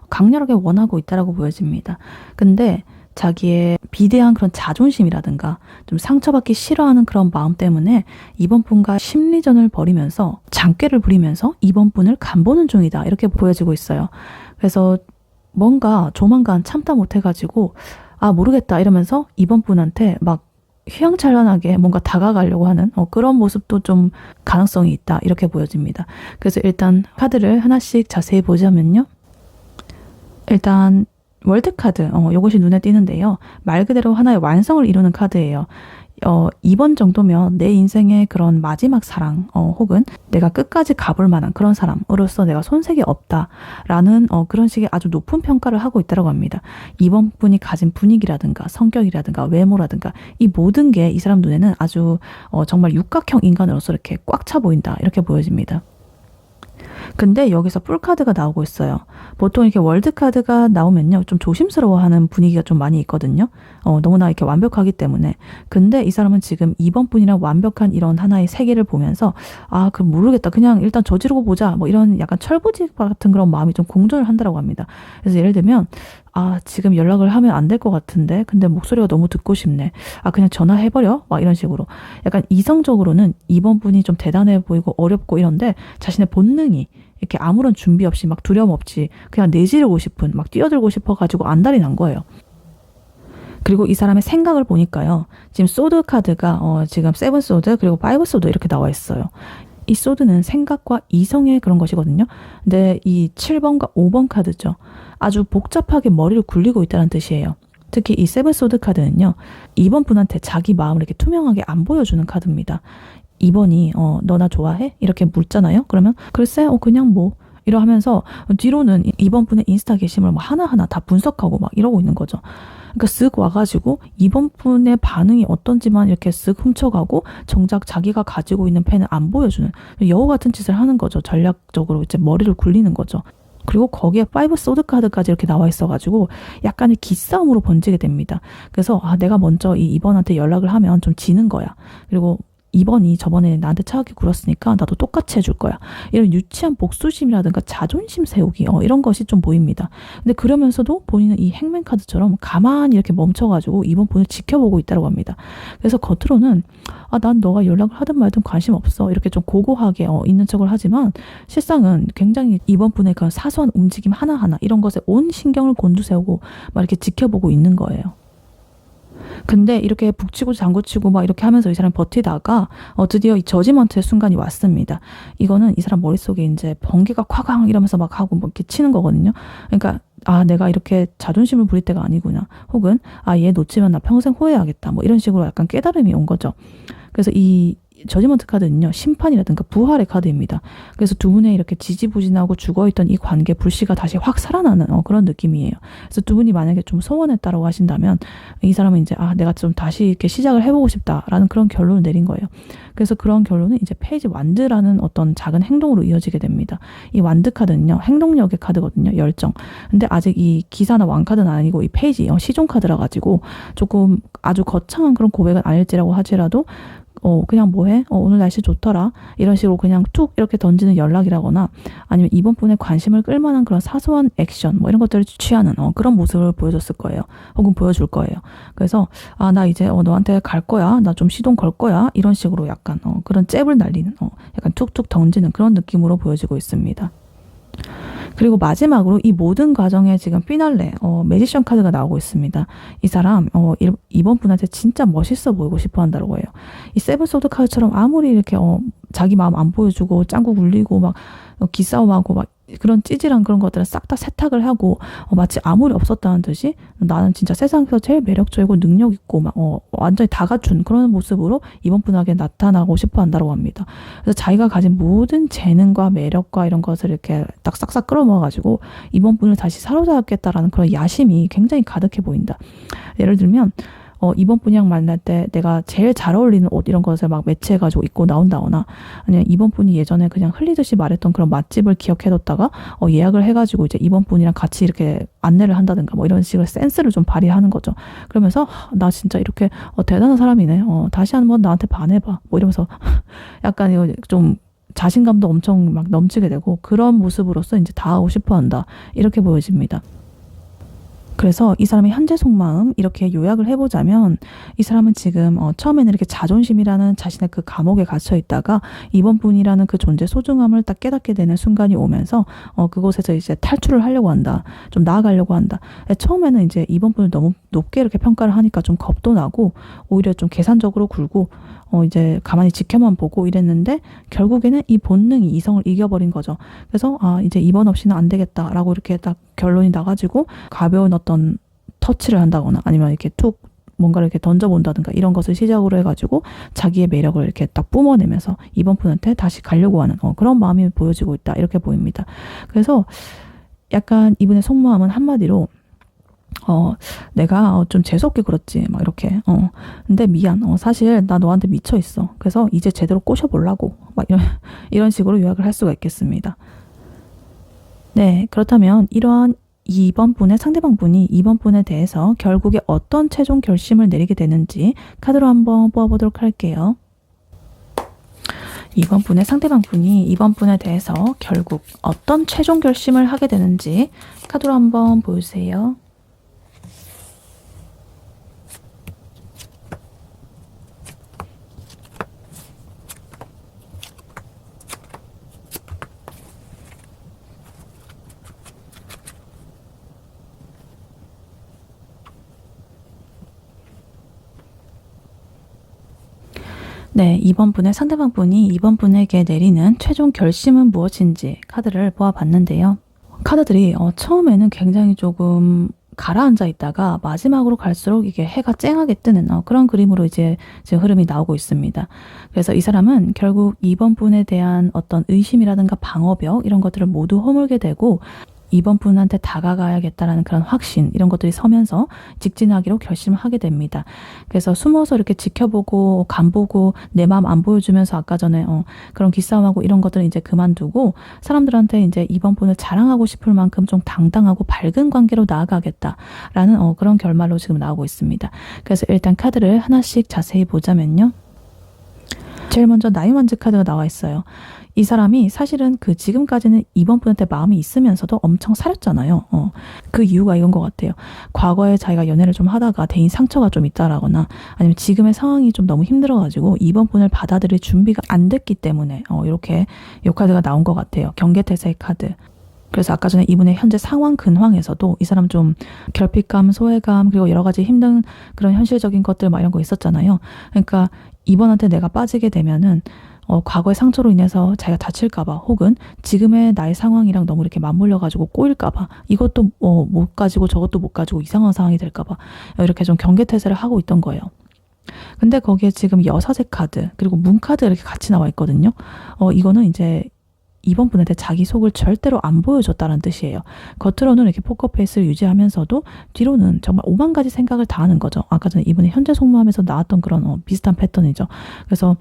강렬하게 원하고 있다라고 보여집니다. 근데 자기의 비대한 그런 자존심이라든가 좀 상처받기 싫어하는 그런 마음 때문에 2번 분과 심리전을 벌이면서 장꾀를 부리면서 2번 분을 간보는 중이다 이렇게 보여지고 있어요. 그래서 뭔가 조만간 참다 못해가지고 모르겠다 이러면서 2번 분한테 막 휘황찬란하게 뭔가 다가가려고 하는 그런 모습도 좀 가능성이 있다 이렇게 보여집니다. 그래서 일단 카드를 하나씩 자세히 보자면요. 일단 월드카드 이것이 눈에 띄는데요. 말 그대로 하나의 완성을 이루는 카드예요. 2번 정도면 내 인생의 그런 마지막 사랑 혹은 내가 끝까지 가볼 만한 그런 사람으로서 내가 손색이 없다라는 그런 식의 아주 높은 평가를 하고 있다고 합니다. 2번 분이 가진 분위기라든가 성격이라든가 외모라든가 이 모든 게 이 사람 눈에는 아주 정말 육각형 인간으로서 이렇게 꽉 차 보인다 이렇게 보여집니다. 근데 여기서 풀카드가 나오고 있어요. 보통 이렇게 월드카드가 나오면요. 좀 조심스러워하는 분위기가 좀 많이 있거든요. 너무나 이렇게 완벽하기 때문에. 근데 이 사람은 지금 2번 분이랑 완벽한 이런 하나의 세계를 보면서 그럼 모르겠다. 그냥 일단 저지르고 보자. 뭐 이런 약간 철부지 같은 그런 마음이 좀 공존을 한다고 합니다. 그래서 예를 들면 지금 연락을 하면 안 될 것 같은데 근데 목소리가 너무 듣고 싶네. 그냥 전화해버려? 막 이런 식으로. 약간 이성적으로는 2번 분이 좀 대단해 보이고 어렵고 이런데 자신의 본능이 이렇게 아무런 준비 없이 막 두려움 없이 그냥 내지르고 싶은 막 뛰어들고 싶어가지고 안달이 난 거예요. 그리고 이 사람의 생각을 보니까요. 지금 소드 카드가 지금 세븐 소드 그리고 파이브 소드 이렇게 나와 있어요. 이 소드는 생각과 이성의 그런 것이거든요. 근데 이 7번과 5번 카드죠. 아주 복잡하게 머리를 굴리고 있다는 뜻이에요. 특히 이 세븐 소드 카드는요. 2번 분한테 자기 마음을 이렇게 투명하게 안 보여주는 카드입니다. 2번이 너 나 좋아해? 이렇게 묻잖아요. 그러면 글쎄 그냥 뭐 이러하면서 뒤로는 2번 분의 인스타 게시물 뭐 하나하나 다 분석하고 막 이러고 있는 거죠. 그러니까 쓱 와가지고 2번 분의 반응이 어떤지만 이렇게 쓱 훔쳐가고 정작 자기가 가지고 있는 펜을 안 보여주는 여우 같은 짓을 하는 거죠. 전략적으로 이제 머리를 굴리는 거죠. 그리고 거기에 5 소드 카드까지 이렇게 나와 있어가지고 약간의 기싸움으로 번지게 됩니다. 그래서 내가 먼저 이 2번한테 연락을 하면 좀 지는 거야. 그리고 2번이 저번에 나한테 차갑게 굴었으니까 나도 똑같이 해줄 거야. 이런 유치한 복수심이라든가 자존심 세우기 이런 것이 좀 보입니다. 근데 그러면서도 본인은 이 행맨 카드처럼 가만히 이렇게 멈춰가지고 2번 분을 지켜보고 있다고 합니다. 그래서 겉으로는 난 너가 연락을 하든 말든 관심 없어 이렇게 좀 고고하게 있는 척을 하지만 실상은 굉장히 2번 분의 그런 사소한 움직임 하나하나 이런 것에 온 신경을 곤두세우고 막 이렇게 지켜보고 있는 거예요. 근데 이렇게 북치고 장구치고 막 이렇게 하면서 이 사람이 버티다가 드디어 이 저지먼트의 순간이 왔습니다. 이거는 이 사람 머릿속에 이제 번개가 콱광 이러면서 막 하고 뭐 이렇게 치는 거거든요. 그러니까 내가 이렇게 자존심을 부릴 때가 아니구나. 혹은 얘 놓치면 나 평생 후회하겠다. 뭐 이런 식으로 약간 깨달음이 온 거죠. 그래서 이 저지먼트 카드는요, 심판이라든가 부활의 카드입니다. 그래서 두 분의 이렇게 지지부진하고 죽어있던 이 관계 불씨가 다시 확 살아나는 그런 느낌이에요. 그래서 두 분이 만약에 좀 소원했다라고 하신다면 이 사람은 이제 내가 좀 다시 이렇게 시작을 해보고 싶다라는 그런 결론을 내린 거예요. 그래서 그런 결론은 이제 페이지 완드라는 어떤 작은 행동으로 이어지게 됩니다. 이 완드 카드는요, 행동력의 카드거든요. 열정. 근데 아직 이 기사나 왕카드는 아니고 이 페이지 시종 카드라 가지고 조금 아주 거창한 그런 고백은 아닐지라고 하지라도 그냥 뭐해? 오늘 날씨 좋더라. 이런 식으로 그냥 툭 이렇게 던지는 연락이라거나 아니면 이번 분의 관심을 끌만한 그런 사소한 액션 뭐 이런 것들을 취하는 그런 모습을 보여줬을 거예요. 혹은 보여줄 거예요. 그래서 나 이제 너한테 갈 거야. 나 좀 시동 걸 거야. 이런 식으로 약간 그런 잽을 날리는 약간 툭툭 던지는 그런 느낌으로 보여지고 있습니다. 그리고 마지막으로 이 모든 과정에 지금 피날레 매지션 카드가 나오고 있습니다. 이 사람 이번 분한테 진짜 멋있어 보이고 싶어 한다고 해요. 이 세븐 소드 카드처럼 아무리 이렇게 자기 마음 안 보여주고 짱구 굴리고 막 기싸움하고 막 그런 찌질한 그런 것들은 싹 다 세탁을 하고 마치 아무리 없었다는 듯이 나는 진짜 세상에서 제일 매력적이고 능력 있고 막 완전히 다 갖춘 그런 모습으로 이번 분에게 나타나고 싶어 한다고 합니다. 그래서 자기가 가진 모든 재능과 매력과 이런 것을 이렇게 딱 싹싹 끌어모아가지고 이번 분을 다시 사로잡겠다라는 그런 야심이 굉장히 가득해 보인다. 예를 들면 이번 분이랑 만날 때 내가 제일 잘 어울리는 옷 이런 것을 막 매치해가지고 입고 나온다거나 아니면 이번 분이 예전에 그냥 흘리듯이 말했던 그런 맛집을 기억해뒀다가 예약을 해가지고 이제 이번 분이랑 같이 이렇게 안내를 한다든가 뭐 이런 식으로 센스를 좀 발휘하는 거죠. 그러면서 나 진짜 이렇게 대단한 사람이네. 다시 한번 나한테 반해봐. 뭐 이러면서 약간 이거 좀 자신감도 엄청 막 넘치게 되고 그런 모습으로서 이제 다하고 싶어 한다. 이렇게 보여집니다. 그래서 이 사람의 현재 속마음 이렇게 요약을 해보자면 이 사람은 지금 처음에는 이렇게 자존심이라는 자신의 그 감옥에 갇혀 있다가 이번 분이라는 그 존재 소중함을 딱 깨닫게 되는 순간이 오면서 그곳에서 이제 탈출을 하려고 한다. 좀 나아가려고 한다. 처음에는 이제 이번 분을 너무 높게 이렇게 평가를 하니까 좀 겁도 나고 오히려 좀 계산적으로 굴고 이제 가만히 지켜만 보고 이랬는데 결국에는 이 본능이 이성을 이겨버린 거죠. 그래서 이제 이번 없이는 안 되겠다라고 이렇게 딱 결론이 나가지고 가벼운 어떤 터치를 한다거나 아니면 이렇게 툭 뭔가를 이렇게 던져본다든가 이런 것을 시작으로 해가지고 자기의 매력을 이렇게 딱 뿜어내면서 이번 분한테 다시 가려고 하는 그런 마음이 보여지고 있다. 이렇게 보입니다. 그래서 약간 이분의 속마음은 한마디로 내가 좀 재수없게 그렇지 막 이렇게 근데 미안 사실 나 너한테 미쳐 있어 그래서 이제 제대로 꼬셔보려고 막 이런 식으로 요약을 할 수가 있겠습니다. 네, 그렇다면 이러한 2번 분의 상대방 분이 2번 분에 대해서 결국에 어떤 최종 결심을 내리게 되는지 카드로 한번 뽑아보도록 할게요. 2번 분의 상대방 분이 2번 분에 대해서 결국 어떤 최종 결심을 하게 되는지 카드로 한번 보여주세요. 네, 2번 분의 상대방 분이 2번 분에게 내리는 최종 결심은 무엇인지 카드를 보아봤는데요. 카드들이 처음에는 굉장히 조금 가라앉아 있다가 마지막으로 갈수록 이게 해가 쨍하게 뜨는 그런 그림으로 이제 흐름이 나오고 있습니다. 그래서 이 사람은 결국 2번 분에 대한 어떤 의심이라든가 방어벽 이런 것들을 모두 허물게 되고 이번 분한테 다가가야겠다라는 그런 확신 이런 것들이 서면서 직진하기로 결심을 하게 됩니다. 그래서 숨어서 이렇게 지켜보고 간보고 내 마음 안 보여주면서 아까 전에 그런 기싸움하고 이런 것들은 이제 그만두고 사람들한테 이제 이번 분을 자랑하고 싶을 만큼 좀 당당하고 밝은 관계로 나아가겠다라는 그런 결말로 지금 나오고 있습니다. 그래서 일단 카드를 하나씩 자세히 보자면요. 제일 먼저 나인완즈 카드가 나와 있어요. 이 사람이 사실은 그 지금까지는 이번 분한테 마음이 있으면서도 엄청 사렸잖아요. 그 이유가 이건 것 같아요. 과거에 자기가 연애를 좀 하다가 대인 상처가 좀 있다라거나 아니면 지금의 상황이 좀 너무 힘들어가지고 이번 분을 받아들일 준비가 안 됐기 때문에 이렇게 이 카드가 나온 것 같아요. 경계태세의 카드. 그래서 아까 전에 이분의 현재 상황 근황에서도 이 사람 좀 결핍감, 소외감, 그리고 여러 가지 힘든 그런 현실적인 것들 막 이런 거 있었잖아요. 그러니까 이번한테 내가 빠지게 되면은 과거의 상처로 인해서 자기가 다칠까봐, 혹은 지금의 나의 상황이랑 너무 이렇게 맞물려가지고 꼬일까봐, 이것도 못 가지고 저것도 못 가지고 이상한 상황이 될까봐 이렇게 좀 경계태세를 하고 있던 거예요. 근데 거기에 지금 여사제 카드 그리고 문 카드 이렇게 같이 나와 있거든요. 이거는 이제 이번 분한테 자기 속을 절대로 안 보여줬다는 뜻이에요. 겉으로는 이렇게 포커페이스를 유지하면서도 뒤로는 정말 오만 가지 생각을 다 하는 거죠. 아까 전에 이분의 현재 속마음에서 나왔던 그런 비슷한 패턴이죠. 그래서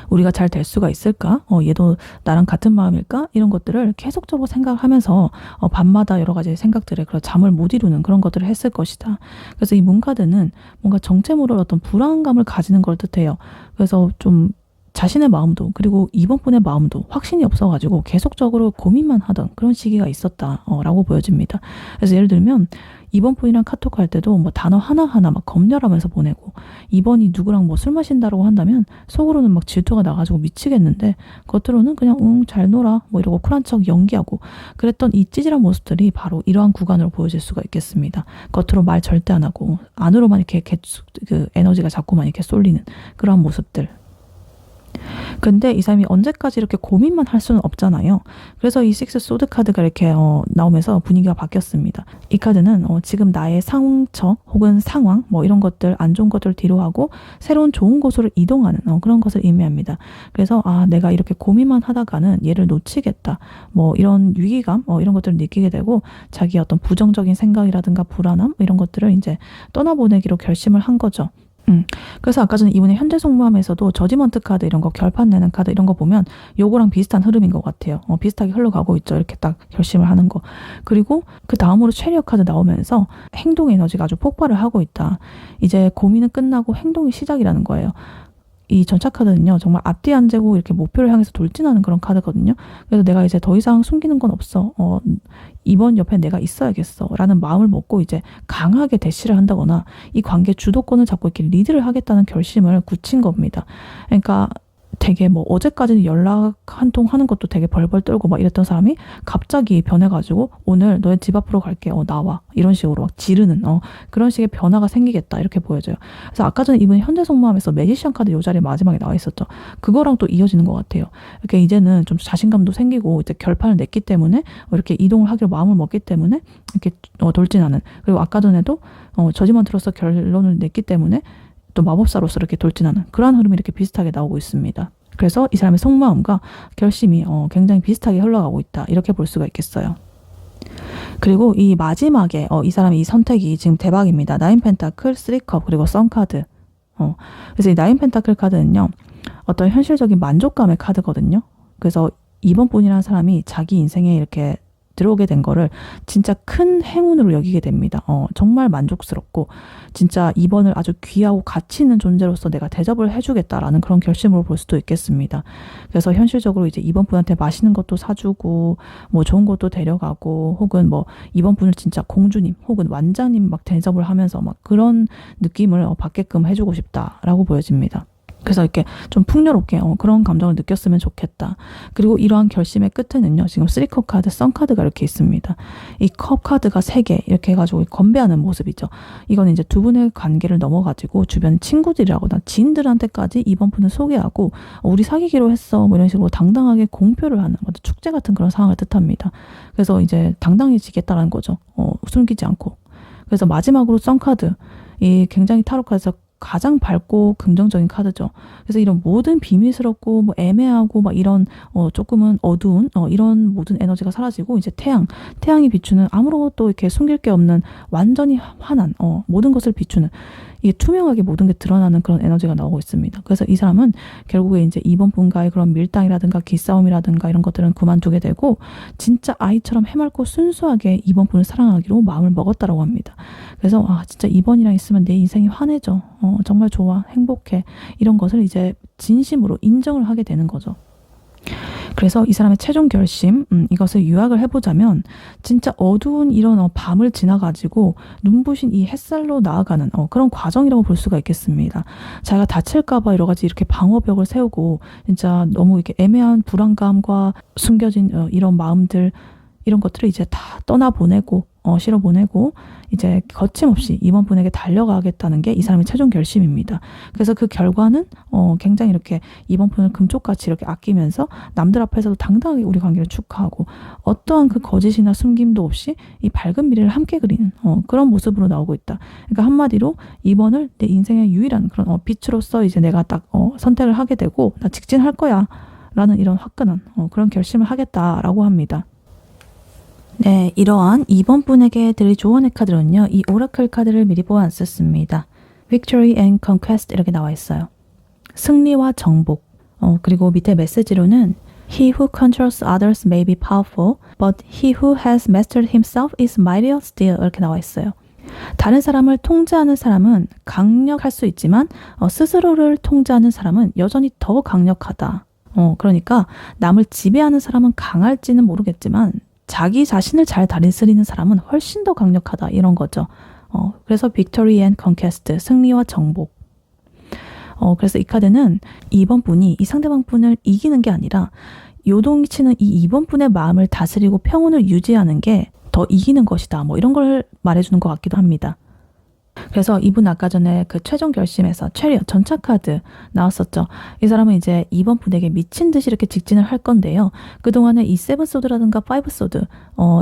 우리가 잘 될 수가 있을까? 얘도 나랑 같은 마음일까? 이런 것들을 계속적으로 생각하면서 밤마다 여러 가지 생각들에 그런 잠을 못 이루는 그런 것들을 했을 것이다. 그래서 이 문카드는 뭔가 정체 모를 어떤 불안감을 가지는 걸 뜻해요. 그래서 좀 자신의 마음도 그리고 이번 분의 마음도 확신이 없어가지고 계속적으로 고민만 하던 그런 시기가 있었다라고 보여집니다. 그래서 예를 들면 이번 분이랑 카톡할 때도 뭐 단어 하나하나 막 검열하면서 보내고, 이번이 누구랑 뭐 술 마신다라고 한다면 속으로는 막 질투가 나가지고 미치겠는데 겉으로는 그냥 잘 놀아 뭐 이러고 쿨한 척 연기하고 그랬던 이 찌질한 모습들이 바로 이러한 구간으로 보여질 수가 있겠습니다. 겉으로 말 절대 안 하고 안으로만 이렇게 그 에너지가 자꾸만 이렇게 쏠리는 그러한 모습들. 근데 이 사람이 언제까지 이렇게 고민만 할 수는 없잖아요. 그래서 이 식스 소드 카드가 이렇게 나오면서 분위기가 바뀌었습니다. 이 카드는 지금 나의 상처 혹은 상황 뭐 이런 것들, 안 좋은 것들 뒤로 하고 새로운 좋은 곳으로 이동하는 그런 것을 의미합니다. 그래서 내가 이렇게 고민만 하다가는 얘를 놓치겠다 뭐 이런 위기감 이런 것들을 느끼게 되고, 자기의 어떤 부정적인 생각이라든가 불안함 이런 것들을 이제 떠나보내기로 결심을 한 거죠. 그래서 아까 전에 이분의 현재 속마음에서도 저지먼트 카드 이런 거, 결판 내는 카드 이런 거 보면 요거랑 비슷한 흐름인 것 같아요. 비슷하게 흘러가고 있죠. 이렇게 딱 결심을 하는 거. 그리고 그 다음으로 체리엇 카드 나오면서 행동 에너지가 아주 폭발을 하고 있다. 이제 고민은 끝나고 행동이 시작이라는 거예요. 이 전차 카드는요, 정말 앞뒤 안 재고 이렇게 목표를 향해서 돌진하는 그런 카드거든요. 그래서 내가 이제 더 이상 숨기는 건 없어. 이번 옆에 내가 있어야겠어. 라는 마음을 먹고 이제 강하게 대시를 한다거나 이 관계 주도권을 잡고 이렇게 리드를 하겠다는 결심을 굳힌 겁니다. 그러니까 되게 뭐 어제까지는 연락 한 통 하는 것도 되게 벌벌 떨고 막 이랬던 사람이 갑자기 변해가지고 오늘 너의 집 앞으로 갈게. 나와. 이런 식으로 막 지르는 그런 식의 변화가 생기겠다. 이렇게 보여져요. 그래서 아까 전에 이분이 현재 속마음에서 매지션 카드 요 자리에 마지막에 나와 있었죠. 그거랑 또 이어지는 것 같아요. 이렇게 이제는 좀 자신감도 생기고 이제 결판을 냈기 때문에 이렇게 이동을 하기로 마음을 먹기 때문에 이렇게 돌진하는, 그리고 아까 전에도 저지먼트로서 결론을 냈기 때문에 또 마법사로서 이렇게 돌진하는 그러한 흐름이 이렇게 비슷하게 나오고 있습니다. 그래서 이 사람의 속마음과 결심이 굉장히 비슷하게 흘러가고 있다. 이렇게 볼 수가 있겠어요. 그리고 이 마지막에 이 사람의 이 선택이 지금 대박입니다. 나인 펜타클, 3컵, 그리고 선 카드. 그래서 이 나인 펜타클 카드는요, 어떤 현실적인 만족감의 카드거든요. 그래서 이번 분이라는 사람이 자기 인생에 이렇게 들어오게 된 거를 진짜 큰 행운으로 여기게 됩니다. 정말 만족스럽고 진짜 이번을 아주 귀하고 가치 있는 존재로서 내가 대접을 해주겠다라는 그런 결심으로 볼 수도 있겠습니다. 그래서 현실적으로 이제 이번 분한테 맛있는 것도 사주고 뭐 좋은 것도 데려가고, 혹은 뭐 이번 분을 진짜 공주님 혹은 왕자님 막 대접을 하면서 막 그런 느낌을 받게끔 해주고 싶다라고 보여집니다. 그래서 이렇게 좀 풍요롭게 그런 감정을 느꼈으면 좋겠다. 그리고 이러한 결심의 끝에는요, 지금 3컵 카드, 선 카드가 이렇게 있습니다. 이 컵 카드가 3개 이렇게 해가지고 건배하는 모습이죠. 이건 이제 두 분의 관계를 넘어가지고 주변 친구들이라거나 지인들한테까지 이번 분을 소개하고 우리 사귀기로 했어 뭐 이런 식으로 당당하게 공표를 하는 축제 같은 그런 상황을 뜻합니다. 그래서 이제 당당해지겠다라는 거죠. 숨기지 않고. 그래서 마지막으로 선 카드, 이 굉장히 타로 카드에서 가장 밝고 긍정적인 카드죠. 그래서 이런 모든 비밀스럽고 뭐 애매하고 막 이런 조금은 어두운 이런 모든 에너지가 사라지고 이제 태양이 비추는 아무것도 이렇게 숨길 게 없는 완전히 환한 모든 것을 비추는, 이게 투명하게 모든 게 드러나는 그런 에너지가 나오고 있습니다. 그래서 이 사람은 결국에 이제 이번 분과의 그런 밀당이라든가 기싸움이라든가 이런 것들은 그만두게 되고 진짜 아이처럼 해맑고 순수하게 이번 분을 사랑하기로 마음을 먹었다라고 합니다. 그래서 진짜 이번이랑 있으면 내 인생이 환해져. 정말 좋아. 행복해. 이런 것을 이제 진심으로 인정을 하게 되는 거죠. 그래서 이 사람의 최종 결심, 이것을 요약을 해보자면 진짜 어두운 이런 밤을 지나가지고 눈부신 이 햇살로 나아가는 그런 과정이라고 볼 수가 있겠습니다. 자기가 다칠까봐 여러 가지 이렇게 방어벽을 세우고 진짜 너무 이렇게 애매한 불안감과 숨겨진 이런 마음들, 이런 것들을 이제 다 떠나보내고 실어보내고 이제 거침없이 이번 분에게 달려가겠다는 게 이 사람의 최종 결심입니다. 그래서 그 결과는 굉장히 이렇게 이번 분을 금쪽같이 이렇게 아끼면서 남들 앞에서도 당당하게 우리 관계를 축하하고 어떠한 그 거짓이나 숨김도 없이 이 밝은 미래를 함께 그리는 그런 모습으로 나오고 있다. 그러니까 한마디로 이번을 내 인생의 유일한 그런 빛으로서 이제 내가 딱 선택을 하게 되고 나 직진할 거야 라는 이런 화끈한 그런 결심을 하겠다라고 합니다. 네, 이러한 2번 분에게 드릴 조언의 카드는요. 이 오라클 카드를 미리 보아왔었습니다. Victory and Conquest 이렇게 나와 있어요. 승리와 정복. 그리고 밑에 메시지로는 He who controls others may be powerful, but he who has mastered himself is mightier still 이렇게 나와 있어요. 다른 사람을 통제하는 사람은 강력할 수 있지만 스스로를 통제하는 사람은 여전히 더 강력하다. 그러니까 남을 지배하는 사람은 강할지는 모르겠지만 자기 자신을 잘 다스리는 사람은 훨씬 더 강력하다 이런 거죠. 그래서 Victory and Conquest, 승리와 정복. 그래서 이 카드는 2번 분이 이 상대방 분을 이기는 게 아니라 요동치는 이 2번 분의 마음을 다스리고 평온을 유지하는 게 더 이기는 것이다. 뭐 이런 걸 말해주는 것 같기도 합니다. 그래서 이분 아까 전에 그 최종 결심에서 체리엇 전차 카드 나왔었죠. 이 사람은 이제 2번 분에게 미친 듯이 이렇게 직진을 할 건데요. 그동안에 이 세븐소드라든가 파이브소드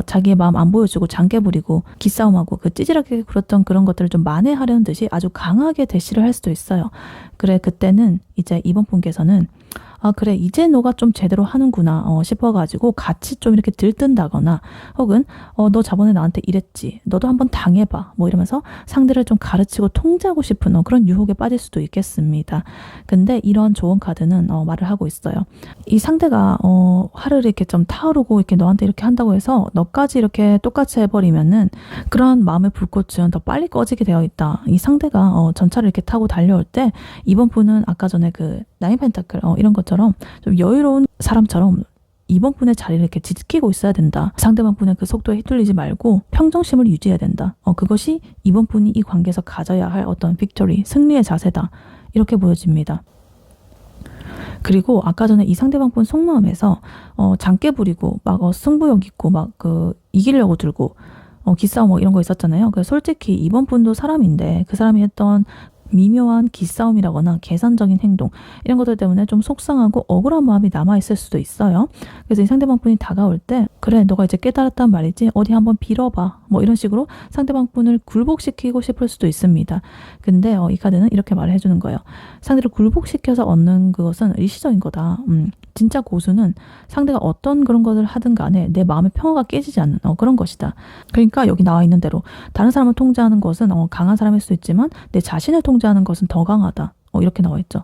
자기의 마음 안 보여주고 장깨 부리고 기싸움하고 그 찌질하게 굴었던 그런 것들을 좀 만회하려는 듯이 아주 강하게 대시를 할 수도 있어요. 그래 그때는 이제 2번 분께서는 그래 이제 너가 좀 제대로 하는구나 싶어가지고 같이 좀 이렇게 들뜬다거나 혹은 너 저번에 나한테 이랬지 너도 한번 당해봐 뭐 이러면서 상대를 좀 가르치고 통제하고 싶은 그런 유혹에 빠질 수도 있겠습니다. 근데 이런 좋은 카드는 말을 하고 있어요. 이 상대가 화를 이렇게 좀 타오르고 이렇게 너한테 이렇게 한다고 해서 너까지 이렇게 똑같이 해버리면은 그런 마음의 불꽃은 더 빨리 꺼지게 되어 있다. 이 상대가 전차를 이렇게 타고 달려올 때 이번 분은 아까 전에 그 나인 펜타클 이런 것처럼 좀 여유로운 사람처럼 이번 분의 자리를 이렇게 지키고 있어야 된다. 상대방 분의 그 속도에 휘둘리지 말고 평정심을 유지해야 된다. 그것이 이번 분이 이 관계에서 가져야 할 어떤 빅토리, 승리의 자세다. 이렇게 보여집니다. 그리고 아까 전에 이 상대방 분 속마음에서 장깨 부리고 막 승부욕 있고 막 그 이기려고 들고 기싸움 이런 거 있었잖아요. 그래서 솔직히 이번 분도 사람인데 그 사람이 했던 미묘한 기싸움이라거나 계산적인 행동 이런 것들 때문에 좀 속상하고 억울한 마음이 남아있을 수도 있어요. 그래서 이 상대방 분이 다가올 때 그래 너가 이제 깨달았단 말이지 어디 한번 빌어봐 뭐 이런 식으로 상대방 분을 굴복시키고 싶을 수도 있습니다. 근데 이 카드는 이렇게 말을 해주는 거예요. 상대를 굴복시켜서 얻는 그것은 일시적인 거다. 진짜 고수는 상대가 어떤 그런 것을 하든 간에 내 마음의 평화가 깨지지 않는 그런 것이다. 그러니까 여기 나와 있는 대로 다른 사람을 통제하는 것은 강한 사람일 수 있지만 내 자신을 통제하는 것은 더 강하다. 이렇게 나와 있죠.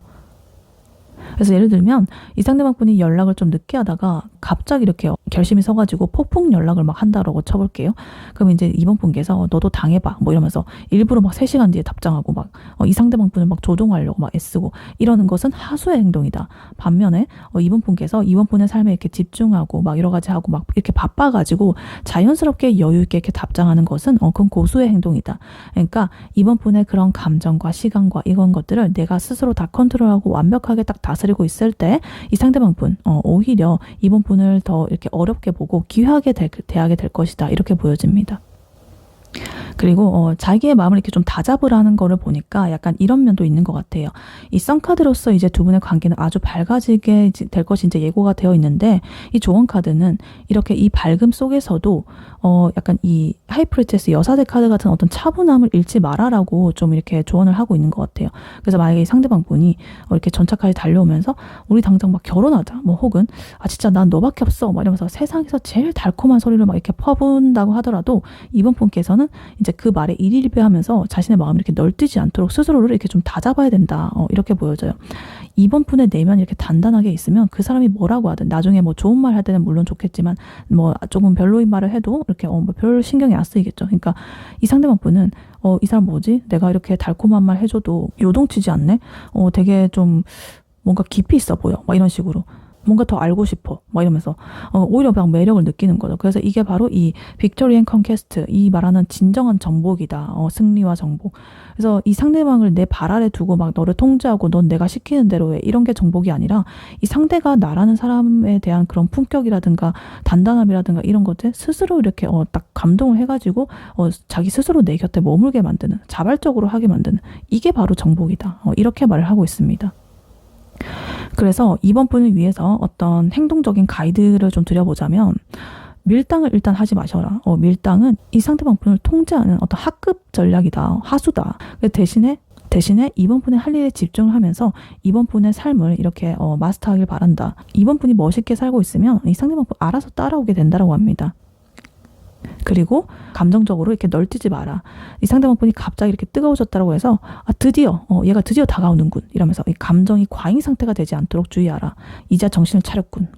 그래서 예를 들면 이 상대방 분이 연락을 좀 늦게 하다가 갑자기 이렇게 결심이 서가지고 폭풍 연락을 막 한다라고 쳐볼게요. 그럼 이제 이번 분께서 너도 당해봐 뭐 이러면서 일부러 막 3시간 뒤에 답장하고 막 이 상대방 분을 막 조종하려고 막 애쓰고 이러는 것은 하수의 행동이다. 반면에 이번 분께서 이번 분의 삶에 이렇게 집중하고 막 여러 가지 하고 막 이렇게 바빠가지고 자연스럽게 여유 있게 이렇게 답장하는 것은 그건 고수의 행동이다. 그러니까 이번 분의 그런 감정과 시간과 이런 것들을 내가 스스로 다 컨트롤하고 완벽하게 딱 다스리고 있을 때 이 상대방 분 오히려 이번 분을 더 이렇게 어렵게 보고 귀하게 대하게 될 것이다. 이렇게 보여집니다. 그리고 자기의 마음을 이렇게 좀 다잡으라는 거를 보니까 약간 이런 면도 있는 것 같아요. 이 썬카드로서 이제 두 분의 관계는 아주 밝아지게 될 것이 이제 예고가 되어 있는데 이 조언 카드는 이렇게 이 밝음 속에서도 약간 이 하이프리테스 여사제 카드 같은 어떤 차분함을 잃지 마라라고 좀 이렇게 조언을 하고 있는 것 같아요. 그래서 만약에 이 상대방 분이 이렇게 전차까지 달려오면서 우리 당장 막 결혼하자 뭐 혹은 진짜 난 너밖에 없어 막 이러면서 세상에서 제일 달콤한 소리를 막 이렇게 퍼붓는다고 하더라도 이번 분께서는 이제 그 말에 일일비하면서 자신의 마음이 이렇게 널뛰지 않도록 스스로를 이렇게 좀 다잡아야 된다. 이렇게 보여져요. 이번 분의 내면이 이렇게 단단하게 있으면 그 사람이 뭐라고 하든 나중에 뭐 좋은 말 할 때는 물론 좋겠지만 뭐 조금 별로인 말을 해도 이렇게 별 신경이 안 쓰이겠죠. 그러니까 이 상대방 분은 이 사람 뭐지? 내가 이렇게 달콤한 말 해줘도 요동치지 않네? 되게 좀 뭔가 깊이 있어 보여. 막 이런 식으로. 뭔가 더 알고 싶어 막 이러면서 오히려 막 매력을 느끼는 거죠. 그래서 이게 바로 이 빅토리안 컨퀘스트, 이 말하는 진정한 정복이다. 승리와 정복. 그래서 이 상대방을 내 발 아래 두고 막 너를 통제하고 넌 내가 시키는 대로 해, 이런 게 정복이 아니라 이 상대가 나라는 사람에 대한 그런 품격이라든가 단단함이라든가 이런 것들 스스로 이렇게 딱 감동을 해가지고 자기 스스로 내 곁에 머물게 만드는, 자발적으로 하게 만드는, 이게 바로 정복이다. 이렇게 말을 하고 있습니다. 그래서 이번 분을 위해서 어떤 행동적인 가이드를 좀 드려보자면, 밀당을 일단 하지 마셔라. 밀당은 이 상대방 분을 통제하는 어떤 하급 전략이다. 하수다. 대신에 이번 분의 할 일에 집중을 하면서 이번 분의 삶을 이렇게 마스터하길 바란다. 이번 분이 멋있게 살고 있으면 이 상대방 분 알아서 따라오게 된다고 합니다. 그리고 감정적으로 이렇게 널뛰지 마라. 이 상대방 분이 갑자기 이렇게 뜨거워졌다고 해서 드디어 얘가 드디어 다가오는군 이러면서 이 감정이 과잉 상태가 되지 않도록 주의하라. 이제 정신을 차렸군.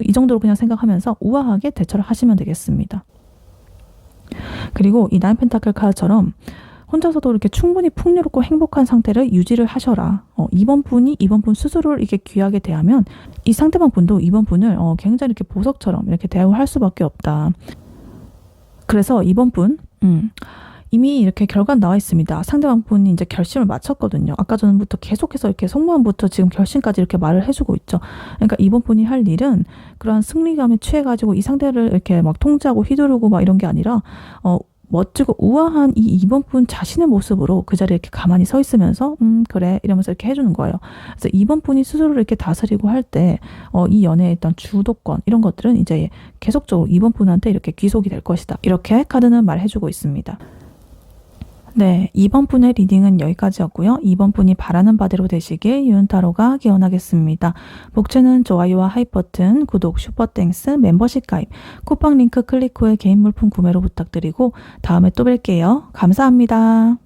이 정도로 그냥 생각하면서 우아하게 대처를 하시면 되겠습니다. 그리고 이 나인 펜타클 카드처럼 혼자서도 이렇게 충분히 풍요롭고 행복한 상태를 유지를 하셔라. 이번 분 스스로를 이렇게 귀하게 대하면 이 상대방 분도 이번 분을 굉장히 이렇게 보석처럼 이렇게 대우할 수밖에 없다. 그래서 이번 분, 이미 이렇게 결과는 나와 있습니다. 상대방 분이 이제 결심을 마쳤거든요. 아까 전부터 계속해서 이렇게 속마음부터 지금 결심까지 이렇게 말을 해주고 있죠. 그러니까 이번 분이 할 일은 그러한 승리감에 취해가지고 이 상대를 이렇게 막 통제하고 휘두르고 막 이런 게 아니라, 멋지고 우아한 이번 분 자신의 모습으로 그 자리에 이렇게 가만히 서 있으면서 그래 이러면서 이렇게 해주는 거예요. 그래서 이번 분이 스스로를 이렇게 다스리고 할 때 이 연애에 있던 주도권 이런 것들은 이제 계속적으로 이번 분한테 이렇게 귀속이 될 것이다. 이렇게 카드는 말해주고 있습니다. 네, 이번 분의 리딩은 여기까지였고요. 이번 분이 바라는 바대로 되시길 유은타로가 기원하겠습니다. 복채는 좋아요와 하이 버튼, 구독, 슈퍼땡스, 멤버십 가입, 쿠팡 링크 클릭 후에 개인 물품 구매로 부탁드리고 다음에 또 뵐게요. 감사합니다.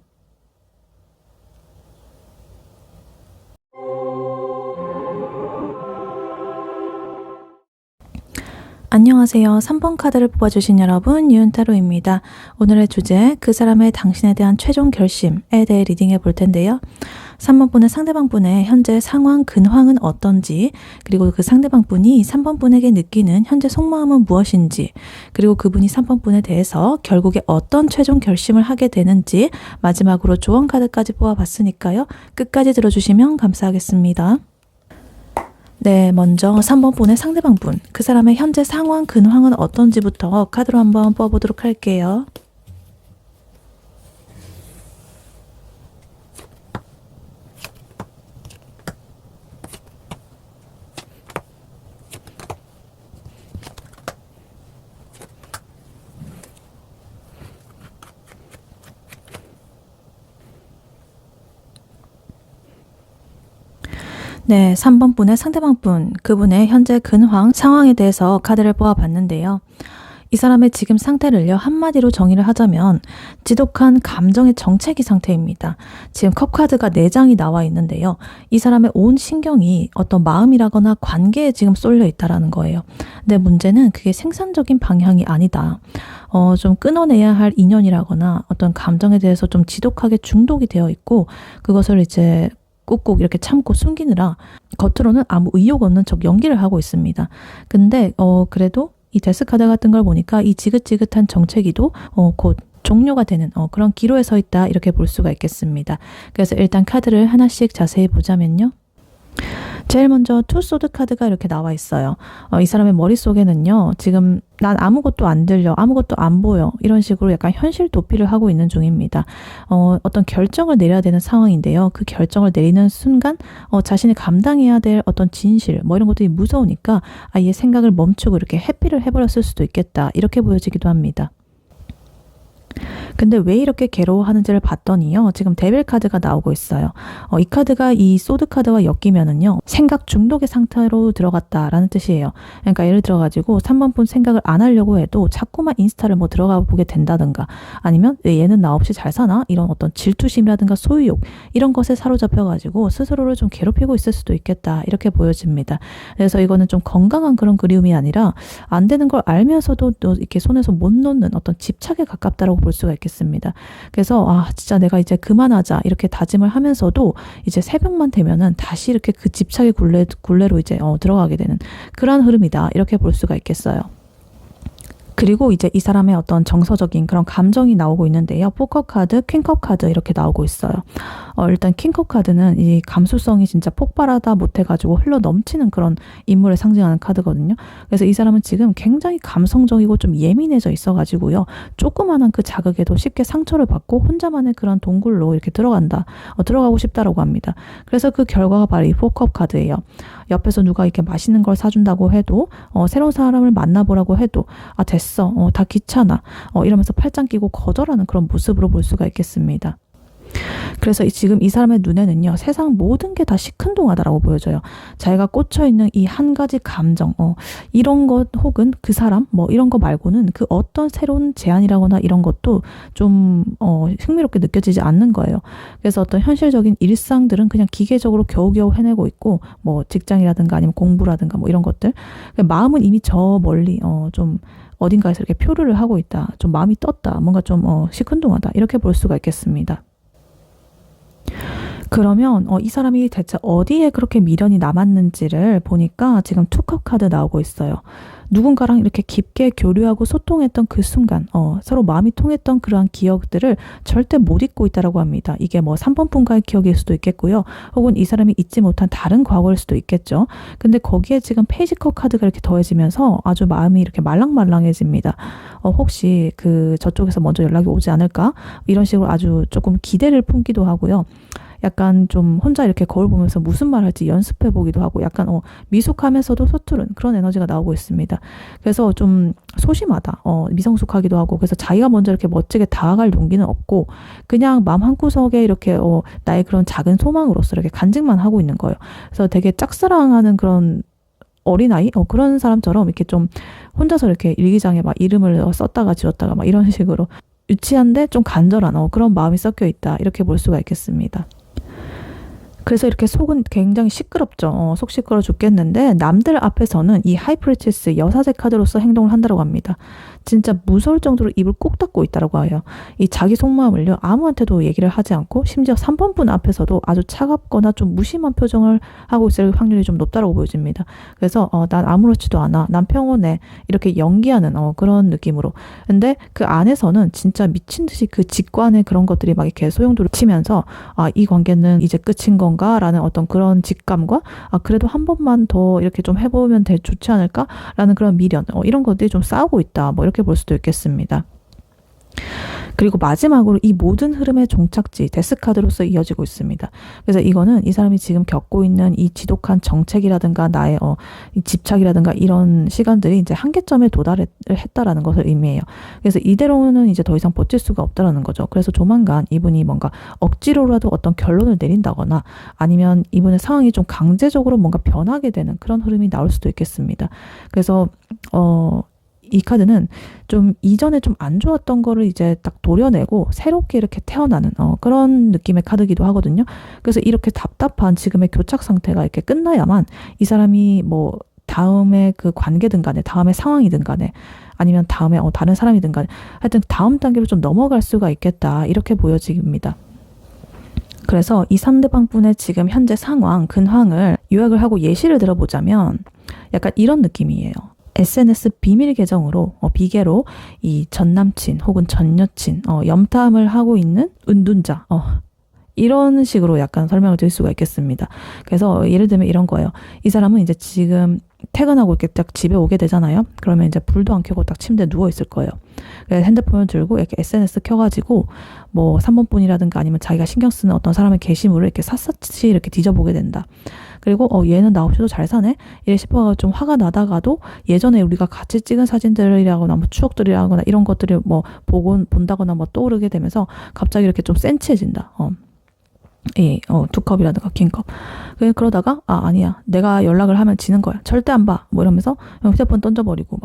안녕하세요. 3번 카드를 뽑아주신 여러분, 유은타로입니다. 오늘의 주제, 그 사람의 당신에 대한 최종 결심에 대해 리딩해 볼 텐데요. 3번 분의 상대방 분의 현재 상황, 근황은 어떤지, 그리고 그 상대방 분이 3번 분에게 느끼는 현재 속마음은 무엇인지, 그리고 그분이 3번 분에 대해서 결국에 어떤 최종 결심을 하게 되는지, 마지막으로 조언 카드까지 뽑아봤으니까요. 끝까지 들어주시면 감사하겠습니다. 네, 먼저 3번 분의 상대방 분, 그 사람의 현재 상황, 근황은 어떤지부터 카드로 한번 뽑아보도록 할게요. 네, 3번 분의 상대방 분, 그분의 현재 근황, 상황에 대해서 카드를 뽑아봤는데요. 이 사람의 지금 상태를요, 한마디로 정의를 하자면 지독한 감정의 정체기 상태입니다. 지금 컵 카드가 4장이 나와 있는데요. 이 사람의 온 신경이 어떤 마음이라거나 관계에 지금 쏠려 있다라는 거예요. 근데 문제는 그게 생산적인 방향이 아니다. 좀 끊어내야 할 인연이라거나 어떤 감정에 대해서 좀 지독하게 중독이 되어 있고, 그것을 이제 꾹꾹 이렇게 참고 숨기느라 겉으로는 아무 의욕 없는 척 연기를 하고 있습니다. 근데 그래도 이 데스 카드 같은 걸 보니까 이 지긋지긋한 정체기도 곧 종료가 되는 그런 기로에 서 있다, 이렇게 볼 수가 있겠습니다. 그래서 일단 카드를 하나씩 자세히 보자면요. 제일 먼저 투 소드 카드가 이렇게 나와 있어요. 이 사람의 머릿속에는요, 지금 난 아무것도 안 들려, 아무것도 안 보여, 이런 식으로 약간 현실 도피를 하고 있는 중입니다. 어떤 결정을 내려야 되는 상황인데요. 그 결정을 내리는 순간 자신이 감당해야 될 어떤 진실, 이런 것들이 무서우니까 아예 생각을 멈추고 이렇게 회피를 해버렸을 수도 있겠다, 이렇게 보여지기도 합니다. 근데 왜 이렇게 괴로워하는지를 봤더니요, 지금 데빌 카드가 나오고 있어요. 이 카드가 이 소드 카드와 엮이면은요, 생각 중독의 상태로 들어갔다라는 뜻이에요. 그러니까 예를 들어가지고 3번 분 생각을 안 하려고 해도 자꾸만 인스타를 들어가 보게 된다든가, 아니면 얘는 나 없이 잘 사나? 이런 어떤 질투심이라든가 소유욕, 이런 것에 사로잡혀가지고 스스로를 좀 괴롭히고 있을 수도 있겠다, 이렇게 보여집니다. 그래서 이거는 좀 건강한 그런 그리움이 아니라 안 되는 걸 알면서도 또 이렇게 손에서 못 놓는 어떤 집착에 가깝다라고 볼 수가 있겠습니다. 그래서 진짜 내가 이제 그만하자 이렇게 다짐을 하면서도 이제 새벽만 되면은 다시 이렇게 그 집착의 굴레로 이제 들어가게 되는 그러한 흐름이다 이렇게 볼 수가 있겠어요. 그리고 이제 이 사람의 어떤 정서적인 그런 감정이 나오고 있는데요. 포커 카드, 퀸컵 카드 이렇게 나오고 있어요. 일단 퀸컵 카드는 이 감수성이 진짜 폭발하다 못해가지고 흘러 넘치는 그런 인물을 상징하는 카드거든요. 그래서 이 사람은 지금 굉장히 감성적이고 좀 예민해져 있어가지고요. 조그마한 그 자극에도 쉽게 상처를 받고 혼자만의 그런 동굴로 이렇게 들어가고 싶다라고 합니다. 그래서 그 결과가 바로 이 포컵 카드예요. 옆에서 누가 이렇게 맛있는 걸 사준다고 해도 새로운 사람을 만나보라고 해도 됐어, 다 귀찮아 이러면서 팔짱 끼고 거절하는 그런 모습으로 볼 수가 있겠습니다. 그래서 지금 이 사람의 눈에는요, 세상 모든 게 다 시큰둥하다라고 보여져요. 자기가 꽂혀있는 이 한 가지 감정, 이런 것 혹은 그 사람, 이런 거 말고는 그 어떤 새로운 제안이라거나 이런 것도 좀 흥미롭게 느껴지지 않는 거예요. 그래서 어떤 현실적인 일상들은 그냥 기계적으로 겨우겨우 해내고 있고, 직장이라든가 아니면 공부라든가 이런 것들. 마음은 이미 저 멀리 좀 어딘가에서 이렇게 표류를 하고 있다. 좀 마음이 떴다. 뭔가 좀 시큰둥하다. 이렇게 볼 수가 있겠습니다. 그러면 이 사람이 대체 어디에 그렇게 미련이 남았는지를 보니까 지금 투컵 카드 나오고 있어요. 누군가랑 이렇게 깊게 교류하고 소통했던 그 순간 서로 마음이 통했던 그러한 기억들을 절대 못 잊고 있다라고 합니다. 이게 3번분가의 기억일 수도 있겠고요. 혹은 이 사람이 잊지 못한 다른 과거일 수도 있겠죠. 근데 거기에 지금 페이지컵 카드가 이렇게 더해지면서 아주 마음이 이렇게 말랑말랑해집니다. 혹시 저쪽에서 먼저 연락이 오지 않을까? 이런 식으로 아주 조금 기대를 품기도 하고요. 약간 좀 혼자 이렇게 거울 보면서 무슨 말 할지 연습해 보기도 하고 약간 미숙하면서도 서투른 그런 에너지가 나오고 있습니다. 그래서 좀 소심하다, 미성숙하기도 하고, 그래서 자기가 먼저 이렇게 멋지게 다가갈 용기는 없고 그냥 마음 한구석에 이렇게 나의 그런 작은 소망으로서 이렇게 간직만 하고 있는 거예요. 그래서 되게 짝사랑하는 그런 어린아이? 그런 사람처럼 이렇게 좀 혼자서 이렇게 일기장에 막 이름을 썼다가 지웠다가 막 이런 식으로 유치한데 좀 간절한 그런 마음이 섞여 있다 이렇게 볼 수가 있겠습니다. 그래서 이렇게 속은 굉장히 시끄럽죠. 속 시끄러 죽겠는데 남들 앞에서는 이 하이프리티스 여사제 카드로서 행동을 한다고 합니다. 진짜 무서울 정도로 입을 꼭 닫고 있다고 해요. 이 자기 속마음을요, 아무한테도 얘기를 하지 않고 심지어 3번분 앞에서도 아주 차갑거나 좀 무심한 표정을 하고 있을 확률이 좀 높다고 보여집니다. 그래서 난 아무렇지도 않아, 난 평온해 이렇게 연기하는 그런 느낌으로. 근데 그 안에서는 진짜 미친 듯이 그 직관의 그런 것들이 막 이렇게 소용돌이 치면서 이 관계는 이제 끝인 건가? 라는 어떤 그런 직감과 그래도 한 번만 더 이렇게 좀 해보면 좋지 않을까? 라는 그런 미련, 이런 것들이 좀 싸우고 있다. 이렇게 볼 수도 있겠습니다. 그리고 마지막으로 이 모든 흐름의 종착지 데스카드로서 이어지고 있습니다. 그래서 이거는 이 사람이 지금 겪고 있는 이 지독한 정책이라든가 나의 이 집착이라든가 이런 시간들이 이제 한계점에 도달했다라는 것을 의미해요. 그래서 이대로는 이제 더 이상 버틸 수가 없다라는 거죠. 그래서 조만간 이분이 뭔가 억지로라도 어떤 결론을 내린다거나 아니면 이분의 상황이 좀 강제적으로 뭔가 변하게 되는 그런 흐름이 나올 수도 있겠습니다. 그래서 이 카드는 좀 이전에 좀 안 좋았던 거를 이제 딱 도려내고 새롭게 이렇게 태어나는 그런 느낌의 카드기도 하거든요. 그래서 이렇게 답답한 지금의 교착 상태가 이렇게 끝나야만 이 사람이 다음에 그 관계든 간에 다음에 상황이든 간에 아니면 다음에 다른 사람이든 간에 하여튼 다음 단계로 좀 넘어갈 수가 있겠다 이렇게 보여집니다. 그래서 이 상대방 분의 지금 현재 상황, 근황을 요약을 하고 예시를 들어보자면 약간 이런 느낌이에요. SNS 비밀 계정으로 비계로 이 전남친 혹은 전여친 염탐을 하고 있는 은둔자 이런 식으로 약간 설명을 드릴 수가 있겠습니다. 그래서 예를 들면 이런 거예요. 이 사람은 이제 지금 퇴근하고 이렇게 딱 집에 오게 되잖아요. 그러면 이제 불도 안 켜고 딱 침대에 누워 있을 거예요. 그래서 핸드폰을 들고 이렇게 SNS 켜가지고 3번뿐이라든가 아니면 자기가 신경 쓰는 어떤 사람의 게시물을 이렇게 샅샅이 이렇게 뒤져보게 된다. 그리고 얘는 나 없이도 잘 사네? 이래 싶어서 좀 화가 나다가도 예전에 우리가 같이 찍은 사진들이라거나 추억들이라거나 이런 것들을 본다거나 떠오르게 되면서 갑자기 이렇게 좀 센치해진다. 투컵이라든가 킹컵. 그러다가 아니야, 내가 연락을 하면 지는 거야, 절대 안 봐 이러면서 휴대폰 던져버리고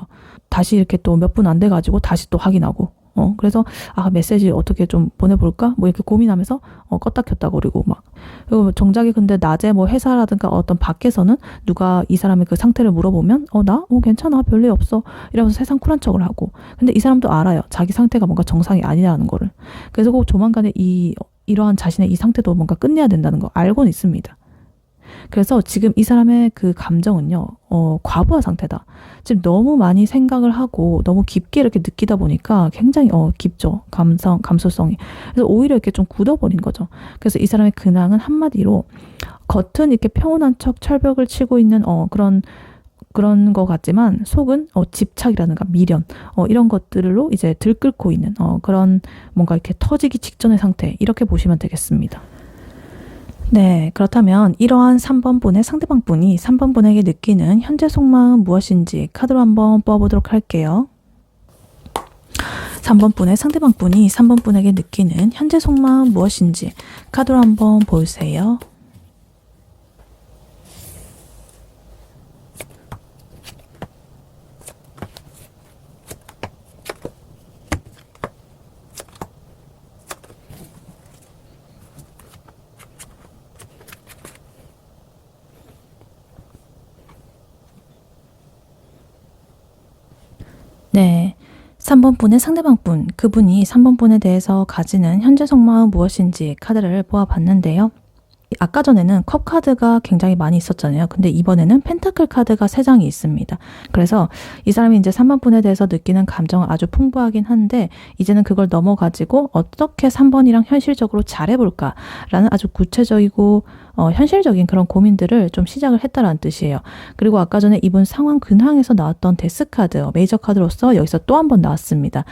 다시 이렇게 또 몇 분 안 돼가지고 다시 또 확인하고 그래서 메시지 어떻게 좀 보내볼까? 뭐 이렇게 고민하면서 껐다 켰다 거리고 막. 그리고 정작에 근데 낮에 뭐 회사라든가 어떤 밖에서는 누가 이 사람의 그 상태를 물어보면 나? 괜찮아. 별일 없어. 이러면서 세상 쿨한 척을 하고. 근데 이 사람도 알아요. 자기 상태가 뭔가 정상이 아니라는 거를. 그래서 꼭 조만간에 이러한 자신의 이 상태도 뭔가 끝내야 된다는 거 알고는 있습니다. 그래서 지금 이 사람의 그 감정은요, 과부하 상태다. 지금 너무 많이 생각을 하고 너무 깊게 이렇게 느끼다 보니까 굉장히 깊죠. 감수성이. 그래서 오히려 이렇게 좀 굳어버린 거죠. 그래서 이 사람의 근황은 한마디로 겉은 이렇게 평온한 척 철벽을 치고 있는 그런 것 같지만 속은 집착이라든가 미련 이런 것들로 이제 들끓고 있는 그런 뭔가 이렇게 터지기 직전의 상태 이렇게 보시면 되겠습니다. 네, 그렇다면 이러한 3번 분의 상대방 분이 3번 분에게 느끼는 현재 속마음은 무엇인지 카드로 한번 뽑아보도록 할게요. 3번 분의 상대방 분이 3번 분에게 느끼는 현재 속마음은 무엇인지 카드로 한번 보세요. 네, 3번 분의 상대방 분, 그분이 3번 분에 대해서 가지는 현재 속마음은 무엇인지 카드를 보아봤는데요. 아까 전에는 컵 카드가 굉장히 많이 있었잖아요. 근데 이번에는 펜타클 카드가 3장이 있습니다. 그래서 이 사람이 이제 3번 분에 대해서 느끼는 감정은 아주 풍부하긴 한데 이제는 그걸 넘어가지고 어떻게 3번이랑 현실적으로 잘해볼까라는 아주 구체적이고 현실적인 그런 고민들을 좀 시작을 했다라는 뜻이에요. 그리고 아까 전에 이분 상황 근황에서 나왔던 데스 카드, 메이저 카드로서 여기서 또 한 번 나왔습니다.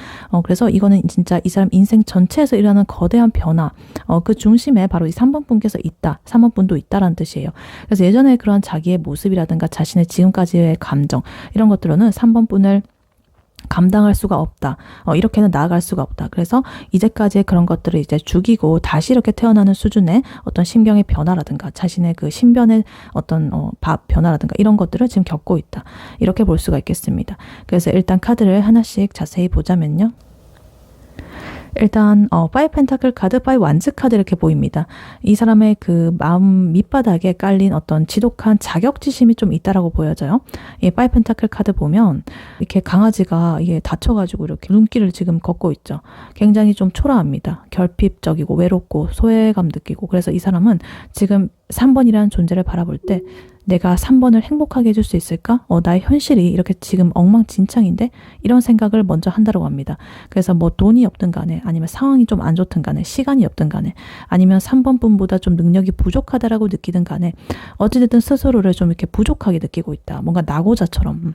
그래서 이거는 진짜 이 사람 인생 전체에서 일어나는 거대한 변화, 그 중심에 바로 이 3번 분께서 있다, 3번 분도 있다라는 뜻이에요. 그래서 예전에 그런 자기의 모습이라든가 자신의 지금까지의 감정, 이런 것들로는 3번 분을 감당할 수가 없다. 이렇게는 나아갈 수가 없다. 그래서 이제까지의 그런 것들을 이제 죽이고 다시 이렇게 태어나는 수준의 어떤 심경의 변화라든가 자신의 그 신변의 어떤 변화라든가 이런 것들을 지금 겪고 있다. 이렇게 볼 수가 있겠습니다. 그래서 일단 카드를 하나씩 자세히 보자면요. 일단 5 펜타클 카드, 5 완즈 카드 이렇게 보입니다. 이 사람의 그 마음 밑바닥에 깔린 어떤 지독한 자격지심이 좀 있다라고 보여져요. 이 5 펜타클 카드 보면 이렇게 강아지가 이게 다쳐가지고 이렇게 눈길을 지금 걷고 있죠. 굉장히 좀 초라합니다. 결핍적이고 외롭고 소외감 느끼고. 그래서 이 사람은 지금 3번이라는 존재를 바라볼 때 내가 3번을 행복하게 해줄 수 있을까? 나의 현실이 이렇게 지금 엉망진창인데? 이런 생각을 먼저 한다고 합니다. 그래서 뭐 돈이 없든 간에 아니면 상황이 좀 안 좋든 간에 시간이 없든 간에 아니면 3번 분보다 좀 능력이 부족하다라고 느끼든 간에 어찌됐든 스스로를 좀 이렇게 부족하게 느끼고 있다. 뭔가 낙오자처럼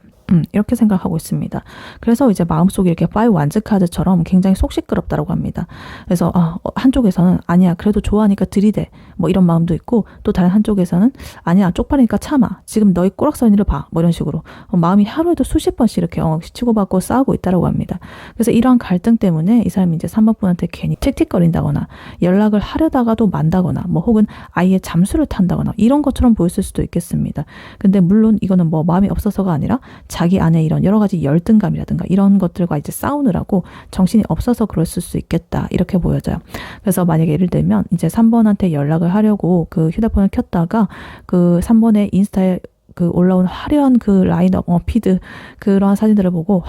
이렇게 생각하고 있습니다. 그래서 이제 마음속에 이렇게 5 완즈 카드처럼 굉장히 속 시끄럽다고 합니다. 그래서 한쪽에서는 아니야 그래도 좋아하니까 들이대 뭐 이런 마음도 있고 또 다른 한쪽에서는 아니야 쪽팔리니까 참아 지금 너희 꼬락서는 일을 봐 뭐 이런 식으로 마음이 하루에도 수십 번씩 이렇게 치고받고 싸우고 있다고 합니다. 그래서 이러한 갈등 때문에 이 사람이 이제 3번 분한테 괜히 틱틱거린다거나 연락을 하려다가도 만다거나 뭐 혹은 아예 잠수를 탄다거나 이런 것처럼 보였을 수도 있겠습니다. 근데 물론 이거는 뭐 마음이 없어서가 아니라 자기 안에 이런 여러 가지 열등감이라든가 이런 것들과 이제 싸우느라고 정신이 없어서 그랬을 수 있겠다 이렇게 보여져요. 그래서 만약에 예를 들면 이제 3번한테 연락을 하려고 그 휴대폰을 켰다가 그 3번의 인스타에 그 올라온 화려한 그 라인업 피드 그러한 사진들을 보고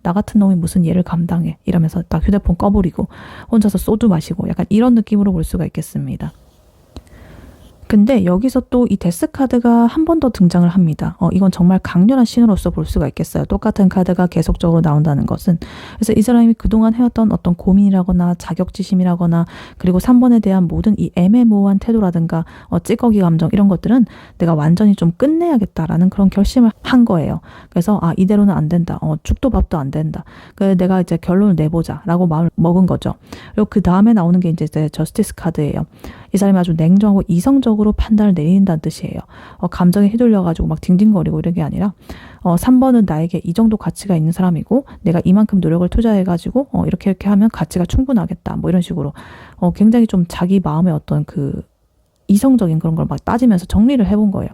나 같은 놈이 무슨 얘를 감당해 이러면서 딱 휴대폰 꺼버리고 혼자서 소주 마시고 약간 이런 느낌으로 볼 수가 있겠습니다. 근데 여기서 또 이 데스 카드가 한 번 더 등장을 합니다. 이건 정말 강렬한 신호로서 볼 수가 있겠어요. 똑같은 카드가 계속적으로 나온다는 것은. 그래서 이 사람이 그동안 해왔던 어떤 고민이라거나 자격지심이라거나 그리고 3번에 대한 모든 이 애매모호한 태도라든가 찌꺼기 감정 이런 것들은 내가 완전히 좀 끝내야겠다라는 그런 결심을 한 거예요. 그래서 이대로는 안 된다. 죽도 밥도 안 된다. 그래서 내가 이제 결론을 내보자라고 마음을 먹은 거죠. 그리고 그 다음에 나오는 게 이제 저스티스 카드예요. 이 사람이 아주 냉정하고 이성적으로 판단을 내린다는 뜻이에요. 감정에 휘둘려가지고 막 징징거리고 이런 게 아니라 3번은 나에게 이 정도 가치가 있는 사람이고 내가 이만큼 노력을 투자해가지고 이렇게 하면 가치가 충분하겠다. 뭐 이런 식으로 굉장히 좀 자기 마음의 어떤 그 이성적인 그런 걸 막 따지면서 정리를 해본 거예요.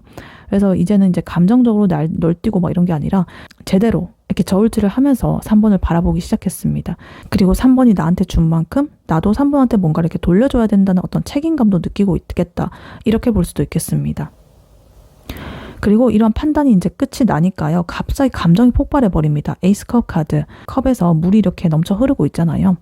그래서 이제는 이제 감정적으로 널뛰고 막 이런 게 아니라 제대로 이렇게 저울질을 하면서 3번을 바라보기 시작했습니다. 그리고 3번이 나한테 준 만큼 나도 3번한테 뭔가를 이렇게 돌려줘야 된다는 어떤 책임감도 느끼고 있겠다. 이렇게 볼 수도 있겠습니다. 그리고 이런 판단이 이제 끝이 나니까요. 갑자기 감정이 폭발해 버립니다. 에이스컵 카드. 컵에서 물이 이렇게 넘쳐 흐르고 있잖아요.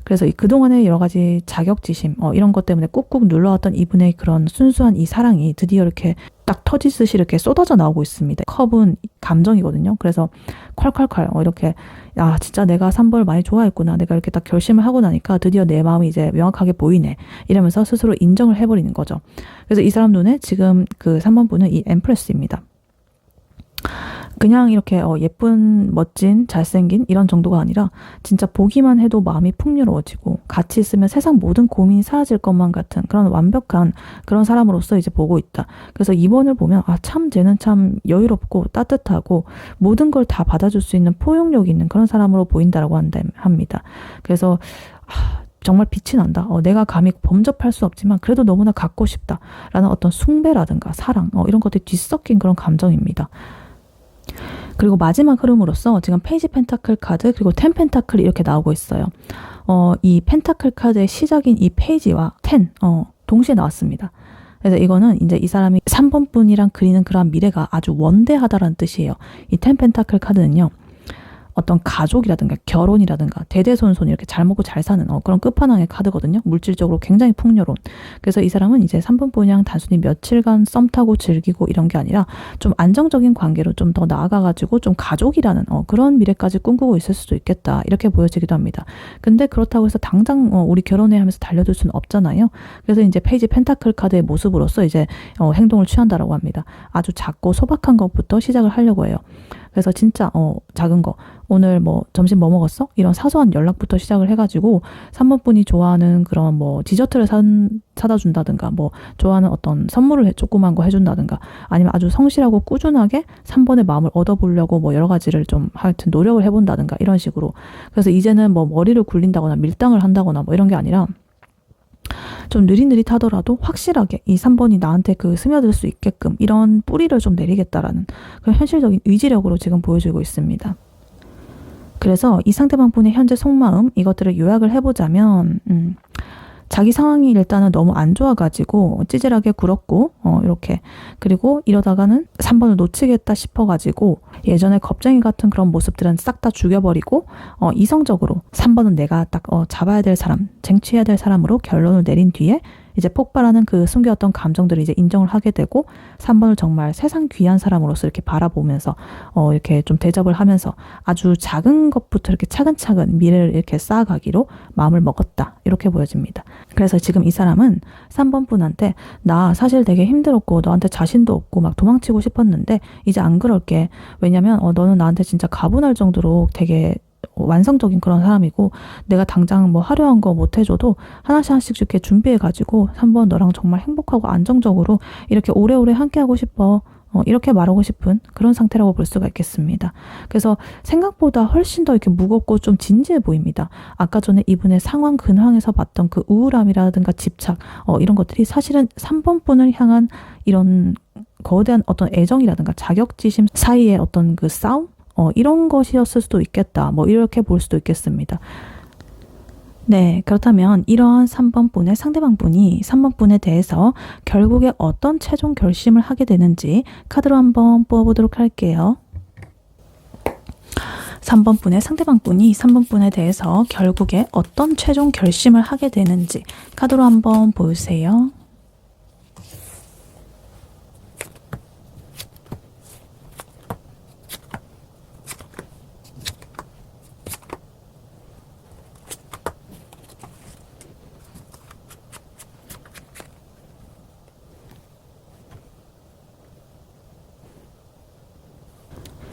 그래서 그동안의 여러 가지 자격지심, 이런 것 때문에 꾹꾹 눌러왔던 이분의 그런 순수한 이 사랑이 드디어 이렇게 딱 터지듯이 이렇게 쏟아져 나오고 있습니다. 컵은 감정이거든요. 그래서 콸콸콸, 이렇게, 야, 진짜 내가 3번을 많이 좋아했구나. 내가 이렇게 딱 결심을 하고 나니까 드디어 내 마음이 이제 명확하게 보이네. 이러면서 스스로 인정을 해버리는 거죠. 그래서 이 사람 눈에 지금 그 3번 분은 이 엠프레스입니다. 그냥 이렇게 예쁜, 멋진, 잘생긴 이런 정도가 아니라 진짜 보기만 해도 마음이 풍요로워지고 같이 있으면 세상 모든 고민이 사라질 것만 같은 그런 완벽한 그런 사람으로서 이제 보고 있다. 그래서 2번을 보면 참 쟤는 참 여유롭고 따뜻하고 모든 걸 다 받아줄 수 있는 포용력 있는 그런 사람으로 보인다라고 합니다. 그래서 정말 빛이 난다. 내가 감히 범접할 수 없지만 그래도 너무나 갖고 싶다라는 어떤 숭배라든가 사랑 이런 것들이 뒤섞인 그런 감정입니다. 그리고 마지막 흐름으로서 지금 페이지 펜타클 카드 그리고 10 펜타클이 이렇게 나오고 있어요. 이 펜타클 카드의 시작인 이 페이지와 10 동시에 나왔습니다. 그래서 이거는 이제 이 사람이 3번 분이랑 그리는 그런 미래가 아주 원대하다라는 뜻이에요. 이 10 펜타클 카드는요. 어떤 가족이라든가 결혼이라든가 대대손손 이렇게 잘 먹고 잘 사는 그런 끝판왕의 카드거든요. 물질적으로 굉장히 풍요로운. 그래서 이 사람은 이제 3번 분이랑 단순히 며칠간 썸 타고 즐기고 이런 게 아니라 좀 안정적인 관계로 좀 더 나아가가지고 좀 가족이라는 그런 미래까지 꿈꾸고 있을 수도 있겠다. 이렇게 보여지기도 합니다. 근데 그렇다고 해서 당장 우리 결혼해 하면서 달려들 수는 없잖아요. 그래서 이제 페이지 펜타클 카드의 모습으로서 이제 행동을 취한다라고 합니다. 아주 작고 소박한 것부터 시작을 하려고 해요. 그래서 진짜 작은 거 오늘 뭐 점심 뭐 먹었어? 이런 사소한 연락부터 시작을 해가지고 3번 분이 좋아하는 그런 뭐 디저트를 사다 준다든가 뭐 좋아하는 어떤 선물을 조그만 거 해준다든가 아니면 아주 성실하고 꾸준하게 3번의 마음을 얻어보려고 뭐 여러 가지를 좀 하여튼 노력을 해본다든가 이런 식으로. 그래서 이제는 뭐 머리를 굴린다거나 밀당을 한다거나 뭐 이런 게 아니라 좀 느릿느릿하더라도 확실하게 이 3번이 나한테 스며들 수 있게끔 이런 뿌리를 좀 내리겠다라는 그런 현실적인 의지력으로 지금 보여주고 있습니다. 그래서 이 상대방 분의 현재 속마음 이것들을 요약을 해보자면 자기 상황이 일단은 너무 안 좋아가지고 찌질하게 굴었고 이렇게 그리고 이러다가는 3번을 놓치겠다 싶어가지고 예전에 겁쟁이 같은 그런 모습들은 싹 다 죽여버리고 이성적으로 3번은 내가 딱 잡아야 될 사람, 쟁취해야 될 사람으로 결론을 내린 뒤에 이제 폭발하는 그 숨겨왔던 감정들을 이제 인정을 하게 되고 3번을 정말 세상 귀한 사람으로서 이렇게 바라보면서 이렇게 좀 대접을 하면서 아주 작은 것부터 이렇게 차근차근 미래를 이렇게 쌓아가기로 마음을 먹었다. 이렇게 보여집니다. 그래서 지금 이 사람은 3번 분한테 나 사실 되게 힘들었고 너한테 자신도 없고 막 도망치고 싶었는데 이제 안 그럴게. 왜냐면 너는 나한테 진짜 가분할 정도로 되게 완성적인 그런 사람이고 내가 당장 뭐 화려한 거 못 해줘도 하나씩 이렇게 준비해가지고 3번 너랑 정말 행복하고 안정적으로 이렇게 오래오래 함께하고 싶어. 이렇게 말하고 싶은 그런 상태라고 볼 수가 있겠습니다. 그래서 생각보다 훨씬 더 이렇게 무겁고 좀 진지해 보입니다. 아까 전에 이분의 상황 근황에서 봤던 그 우울함이라든가 집착 이런 것들이 사실은 3번 분을 향한 이런 거대한 어떤 애정이라든가 자격지심 사이의 어떤 그 싸움? 이런 것이었을 수도 있겠다. 뭐 이렇게 볼 수도 있겠습니다. 네, 그렇다면 이러한 3번 분의 상대방 분이 3번 분에 대해서 결국에 어떤 최종 결심을 하게 되는지 카드로 한번 뽑아보도록 할게요. 3번 분의 상대방 분이 3번 분에 대해서 결국에 어떤 최종 결심을 하게 되는지 카드로 한번 보세요.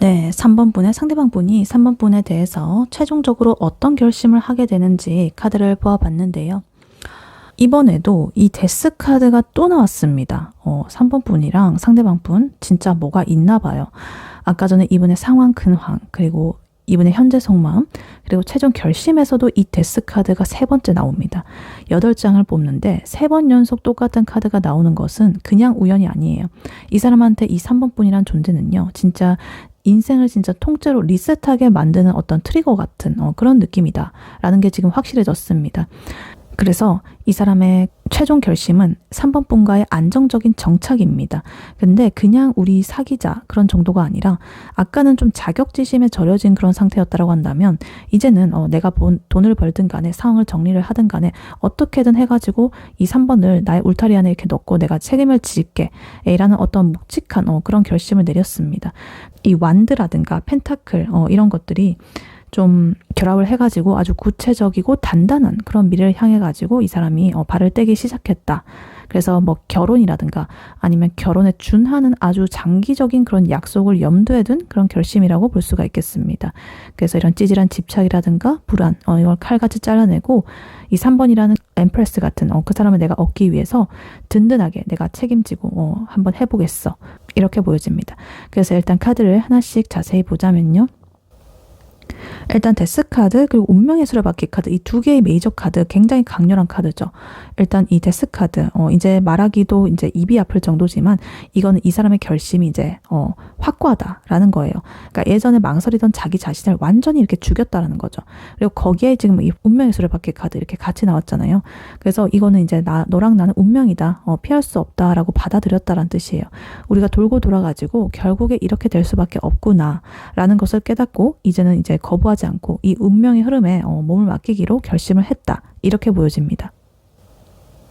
네, 3번 분의 상대방 분이 3번 분에 대해서 최종적으로 어떤 결심을 하게 되는지 카드를 보아봤는데요. 이번에도 이 데스 카드가 또 나왔습니다. 3번 분이랑 상대방 분 진짜 뭐가 있나 봐요. 아까 전에 이분의 상황 근황 그리고 이분의 현재 속마음, 그리고 최종 결심에서도 이 데스 카드가 세 번째 나옵니다. 8장을 뽑는데 3번 연속 똑같은 카드가 나오는 것은 그냥 우연이 아니에요. 이 사람한테 이 3번뿐이란 존재는요, 진짜 인생을 진짜 통째로 리셋하게 만드는 어떤 트리거 같은 그런 느낌이다 라는 게 지금 확실해졌습니다. 그래서 이 사람의 최종 결심은 3번 분과의 안정적인 정착입니다. 근데 그냥 우리 사귀자 그런 정도가 아니라, 아까는 좀 자격지심에 절여진 그런 상태였다고 한다면 이제는 내가 돈을 벌든 간에 상황을 정리를 하든 간에 어떻게든 해가지고 이 3번을 나의 울타리 안에 이렇게 넣고 내가 책임을 질게 라는 어떤 묵직한 그런 결심을 내렸습니다. 이 완드라든가 펜타클 이런 것들이 좀 결합을 해가지고 아주 구체적이고 단단한 그런 미래를 향해가지고 이 사람이 발을 떼기 시작했다. 그래서 뭐 결혼이라든가 아니면 결혼에 준하는 아주 장기적인 그런 약속을 염두에 둔 그런 결심이라고 볼 수가 있겠습니다. 그래서 이런 찌질한 집착이라든가 불안, 이걸 칼같이 잘라내고 이 3번이라는 엠프레스 같은 그 사람을 내가 얻기 위해서 든든하게 내가 책임지고 한번 해보겠어. 이렇게 보여집니다. 그래서 일단 카드를 하나씩 자세히 보자면요. 일단 데스 카드 그리고 운명의 수레바퀴 카드, 이 두 개의 메이저 카드 굉장히 강렬한 카드죠. 일단 이 데스 카드 이제 말하기도 이제 입이 아플 정도지만 이거는 이 사람의 결심이 이제 확고하다라는 거예요. 그러니까 예전에 망설이던 자기 자신을 완전히 이렇게 죽였다라는 거죠. 그리고 거기에 지금 이 운명의 수레바퀴 카드 이렇게 같이 나왔잖아요. 그래서 이거는 이제 너랑 나는 운명이다, 피할 수 없다라고 받아들였다라는 뜻이에요. 우리가 돌고 돌아가지고 결국에 이렇게 될 수밖에 없구나라는 것을 깨닫고 이제는 이제 거부하지 않고 이 운명의 흐름에 몸을 맡기기로 결심을 했다. 이렇게 보여집니다.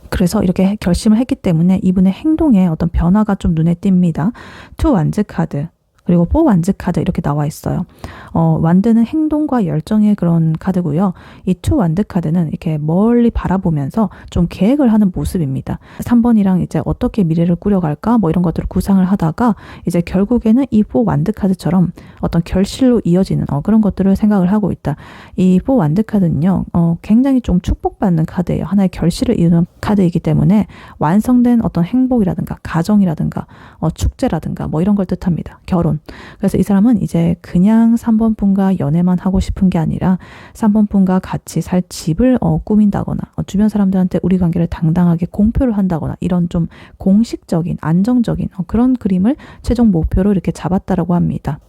그래서 이렇게 결심을 했기 때문에 이분의 행동에 어떤 변화가 좀 눈에 띕니다. 투 완즈 카드 그리고 4 완즈 카드 이렇게 나와 있어요. 완드는 행동과 열정의 그런 카드고요. 이 2 완드 카드는 이렇게 멀리 바라보면서 좀 계획을 하는 모습입니다. 3번이랑 이제 어떻게 미래를 꾸려갈까 뭐 이런 것들을 구상을 하다가 이제 결국에는 이 4 완드 카드처럼 어떤 결실로 이어지는 그런 것들을 생각을 하고 있다. 이 4 완드 카드는요, 굉장히 좀 축복받는 카드예요. 하나의 결실을 이루는 카드이기 때문에 완성된 어떤 행복이라든가 가정이라든가 축제라든가 뭐 이런 걸 뜻합니다. 결혼. 그래서 이 사람은 이제 그냥 3번 분과 연애만 하고 싶은 게 아니라 3번 분과 같이 살 집을 꾸민다거나 주변 사람들한테 우리 관계를 당당하게 공표를 한다거나 이런 좀 공식적인 안정적인 그런 그림을 최종 목표로 이렇게 잡았다라고 합니다.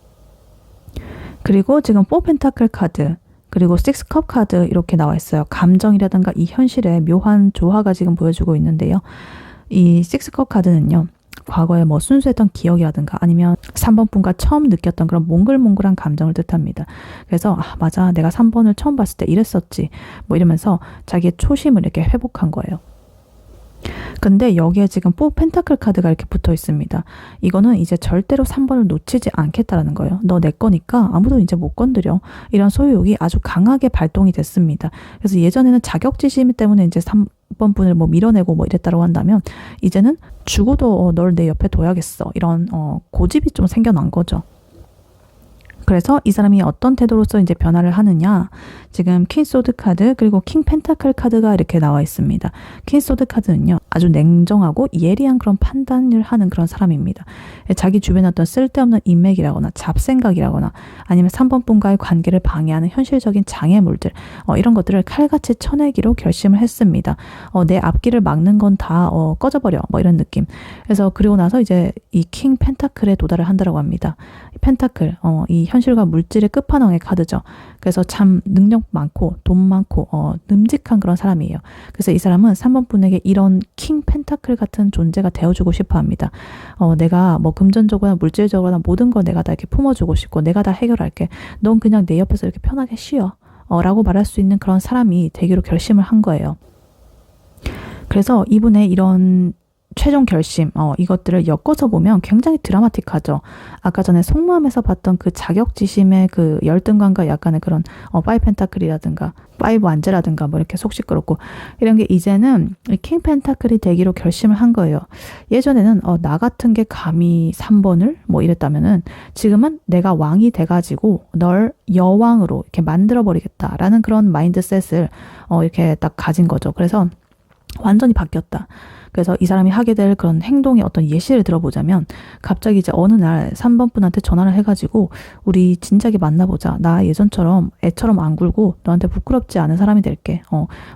그리고 지금 4 펜타클 카드 그리고 6 컵 카드 이렇게 나와 있어요. 감정이라든가 이 현실의 묘한 조화가 지금 보여주고 있는데요. 이 6 컵 카드는요, 과거에 뭐 순수했던 기억이라든가 아니면 3번 분과 처음 느꼈던 그런 몽글몽글한 감정을 뜻합니다. 그래서 맞아, 내가 3번을 처음 봤을 때 이랬었지 뭐 이러면서 자기의 초심을 이렇게 회복한 거예요. 근데 여기에 지금 4 펜타클 카드가 이렇게 붙어 있습니다. 이거는 이제 절대로 3번을 놓치지 않겠다라는 거예요. 너 내 거니까 아무도 이제 못 건드려. 이런 소유욕이 아주 강하게 발동이 됐습니다. 그래서 예전에는 자격지심 때문에 이제 3번 분을 뭐 밀어내고 뭐 이랬다고 한다면 이제는 죽어도 널 내 옆에 둬야겠어. 이런 고집이 좀 생겨난 거죠. 그래서 이 사람이 어떤 태도로서 이제 변화를 하느냐, 지금 퀸 소드 카드 그리고 킹 펜타클 카드가 이렇게 나와 있습니다. 퀸 소드 카드는요, 아주 냉정하고 예리한 그런 판단을 하는 그런 사람입니다. 자기 주변에 어떤 쓸데없는 인맥이라거나 잡생각이라거나 아니면 3번 분과의 관계를 방해하는 현실적인 장애물들 이런 것들을 칼같이 쳐내기로 결심을 했습니다. 내 앞길을 막는 건 다 꺼져버려 뭐 이런 느낌. 그래서 그리고 나서 이제 이 킹 펜타클에 도달을 한다고 합니다. 펜타클 이 현실과 물질의 끝판왕의 카드죠. 그래서 참 능력 많고 돈 많고 듬직한 그런 사람이에요. 그래서 이 사람은 3번 분에게 이런 킹 펜타클 같은 존재가 되어주고 싶어 합니다. 내가 뭐 금전적으로나 물질적으로나 모든 거 내가 다 이렇게 품어주고 싶고 내가 다 해결할게. 넌 그냥 내 옆에서 이렇게 편하게 쉬어. 라고 말할 수 있는 그런 사람이 되기로 결심을 한 거예요. 그래서 이분의 이런 최종 결심, 이것들을 엮어서 보면 굉장히 드라마틱하죠. 아까 전에 속마음에서 봤던 그 자격지심의 그 열등감과 약간의 그런 5 펜타클이라든가 5 완제라든가 뭐 이렇게 속 시끄럽고 이런 게 이제는 킹 펜타클이 되기로 결심을 한 거예요. 예전에는 나 같은 게 감히 3번을 뭐 이랬다면은 지금은 내가 왕이 돼가지고 널 여왕으로 이렇게 만들어버리겠다라는 그런 마인드셋을 이렇게 딱 가진 거죠. 그래서 완전히 바뀌었다. 그래서 이 사람이 하게 될 그런 행동의 어떤 예시를 들어보자면 갑자기 이제 어느 날 3번 분한테 전화를 해가지고 우리 진작에 만나보자. 나 예전처럼 애처럼 안 굴고 너한테 부끄럽지 않은 사람이 될게.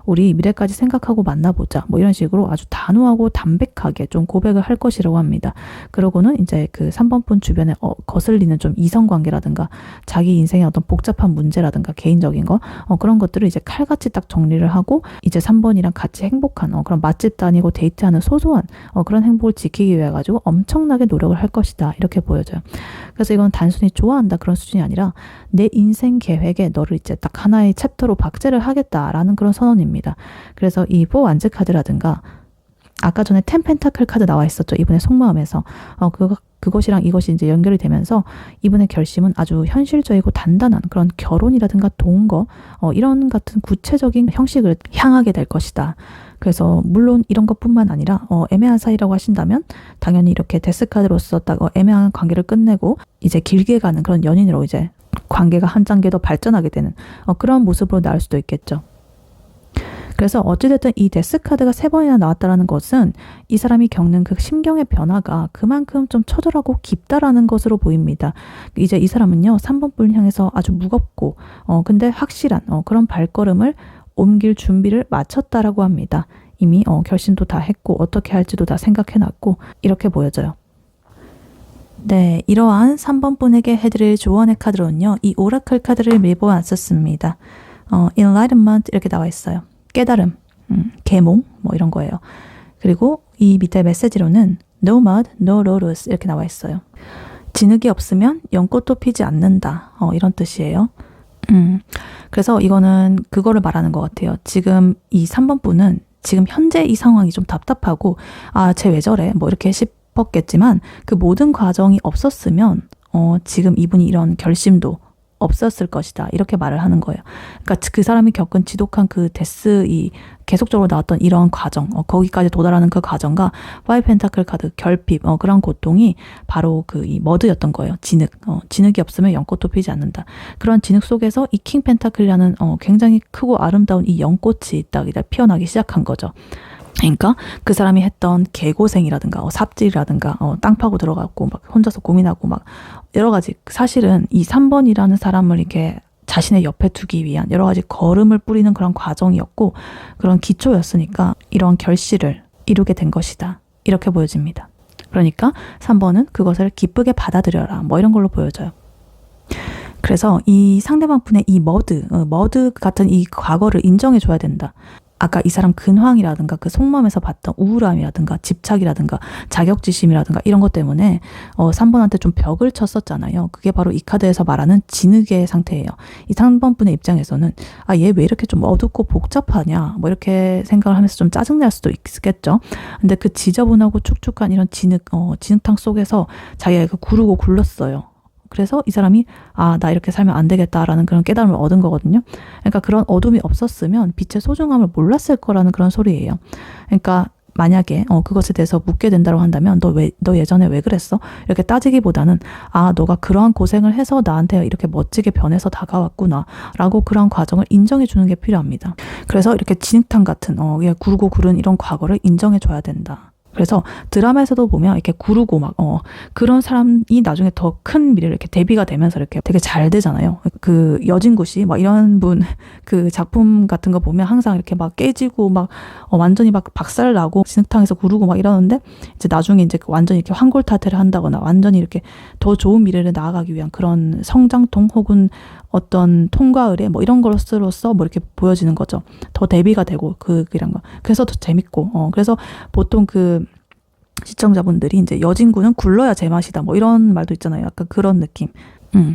우리 미래까지 생각하고 만나보자. 뭐 이런 식으로 아주 단호하고 담백하게 좀 고백을 할 것이라고 합니다. 그러고는 이제 그 3번 분 주변에 거슬리는 좀 이성관계라든가 자기 인생의 어떤 복잡한 문제라든가 개인적인 거 그런 것들을 이제 칼같이 딱 정리를 하고 이제 3번이랑 같이 행복한 그런 맛집 다니고 데이트하는 소소한 그런 행복을 지키기 위해 가지고 엄청나게 노력을 할 것이다. 이렇게 보여져요. 그래서 이건 단순히 좋아한다 그런 수준이 아니라 내 인생 계획에 너를 이제 딱 하나의 챕터로 박제를 하겠다라는 그런 선언입니다. 그래서 이 4 완즈 카드라든가 아까 전에 10 펜타클 카드 나와 있었죠. 이분의 속마음에서 그것이랑 이것이 이제 연결이 되면서 이분의 결심은 아주 현실적이고 단단한 그런 결혼이라든가 동거 이런 같은 구체적인 형식을 향하게 될 것이다. 그래서 물론 이런 것뿐만 아니라 애매한 사이라고 하신다면 당연히 이렇게 데스카드로서 딱 애매한 관계를 끝내고 이제 길게 가는 그런 연인으로 이제 관계가 한 단계 더 발전하게 되는 그런 모습으로 나올 수도 있겠죠. 그래서 어찌됐든 이 데스카드가 3번이나 나왔다는 것은 이 사람이 겪는 그 심경의 변화가 그만큼 좀 처절하고 깊다라는 것으로 보입니다. 이제 이 사람은요 3번 분을 향해서 아주 무겁고 근데 확실한 그런 발걸음을 옮길 준비를 마쳤다라고 합니다. 이미 결심도 다 했고 어떻게 할지도 다 생각해놨고 이렇게 보여져요. 네, 이러한 3번 분에게 해드릴 조언의 카드로는요. 이 오라클 카드를 밀어왔었습니다. enlightenment 이렇게 나와 있어요. 깨달음, 계몽 뭐 이런 거예요. 그리고 이 밑에 메시지로는 no mud, no lotus 이렇게 나와 있어요. 진흙이 없으면 연꽃도 피지 않는다. 이런 뜻이에요. 그래서 이거는 그거를 말하는 것 같아요. 지금 이 3번 분은 지금 현재 이 상황이 좀 답답하고 쟤 왜 저래? 뭐 이렇게 싶었겠지만 그 모든 과정이 없었으면 지금 이분이 이런 결심도 없었을 것이다. 이렇게 말을 하는 거예요. 그러니까 그 사람이 겪은 지독한 그 이 계속적으로 나왔던 이런 과정, 거기까지 도달하는 그 과정과 5 펜타클 카드, 결핍, 그런 고통이 바로 이 머드였던 거예요. 진흙. 진흙이 없으면 연꽃도 피지 않는다. 그런 진흙 속에서 이 킹 펜타클이라는 굉장히 크고 아름다운 이 연꽃이 딱 피어나기 시작한 거죠. 그러니까 그 사람이 했던 개고생이라든가 삽질이라든가 땅 파고 들어가고 막 혼자서 고민하고 막 여러 가지 사실은 이 3번이라는 사람을 이렇게 자신의 옆에 두기 위한 여러 가지 걸음을 뿌리는 그런 과정이었고 그런 기초였으니까 이런 결실을 이루게 된 것이다. 이렇게 보여집니다. 그러니까 3번은 그것을 기쁘게 받아들여라. 뭐 이런 걸로 보여져요. 그래서 이 상대방 분의 이 머드 같은 이 과거를 인정해줘야 된다. 아까 이 사람 근황이라든가 그 속마음에서 봤던 우울함이라든가 집착이라든가 자격지심이라든가 이런 것 때문에 3번한테 좀 벽을 쳤었잖아요. 그게 바로 이 카드에서 말하는 진흙의 상태예요. 이 3번 분의 입장에서는 얘 왜 이렇게 좀 어둡고 복잡하냐 뭐 이렇게 생각을 하면서 좀 짜증날 수도 있겠죠. 근데 그 지저분하고 축축한 이런 진흙탕 속에서 자기가 구르고 굴렀어요. 그래서 이 사람이 나 이렇게 살면 안 되겠다라는 그런 깨달음을 얻은 거거든요. 그러니까 그런 어둠이 없었으면 빛의 소중함을 몰랐을 거라는 그런 소리예요. 그러니까 만약에 그것에 대해서 묻게 된다고 한다면 너 예전에 왜 그랬어? 이렇게 따지기보다는 너가 그러한 고생을 해서 나한테 이렇게 멋지게 변해서 다가왔구나 라고 그러한 과정을 인정해 주는 게 필요합니다. 그래서 이렇게 진흙탕 같은 구르고 구른 이런 과거를 인정해 줘야 된다. 그래서 드라마에서도 보면 이렇게 구르고 막 그런 사람이 나중에 더 큰 미래를 이렇게 대비가 되면서 이렇게 되게 잘 되잖아요. 그 여진구 씨 막 이런 분 그 작품 같은 거 보면 항상 이렇게 막 깨지고 막 완전히 막 박살 나고 진흙탕에서 구르고 막 이러는데 이제 나중에 이제 완전히 이렇게 환골탈태를 한다거나 완전히 이렇게 더 좋은 미래를 나아가기 위한 그런 성장통 혹은 어떤 통과 의례 뭐 이런 것으로서 뭐 이렇게 보여지는 거죠. 더 대비가 되고 그런 거. 그래서 더 재밌고 그래서 보통 그 시청자분들이 이제 여진구는 굴러야 제맛이다 뭐 이런 말도 있잖아요. 약간 그런 느낌.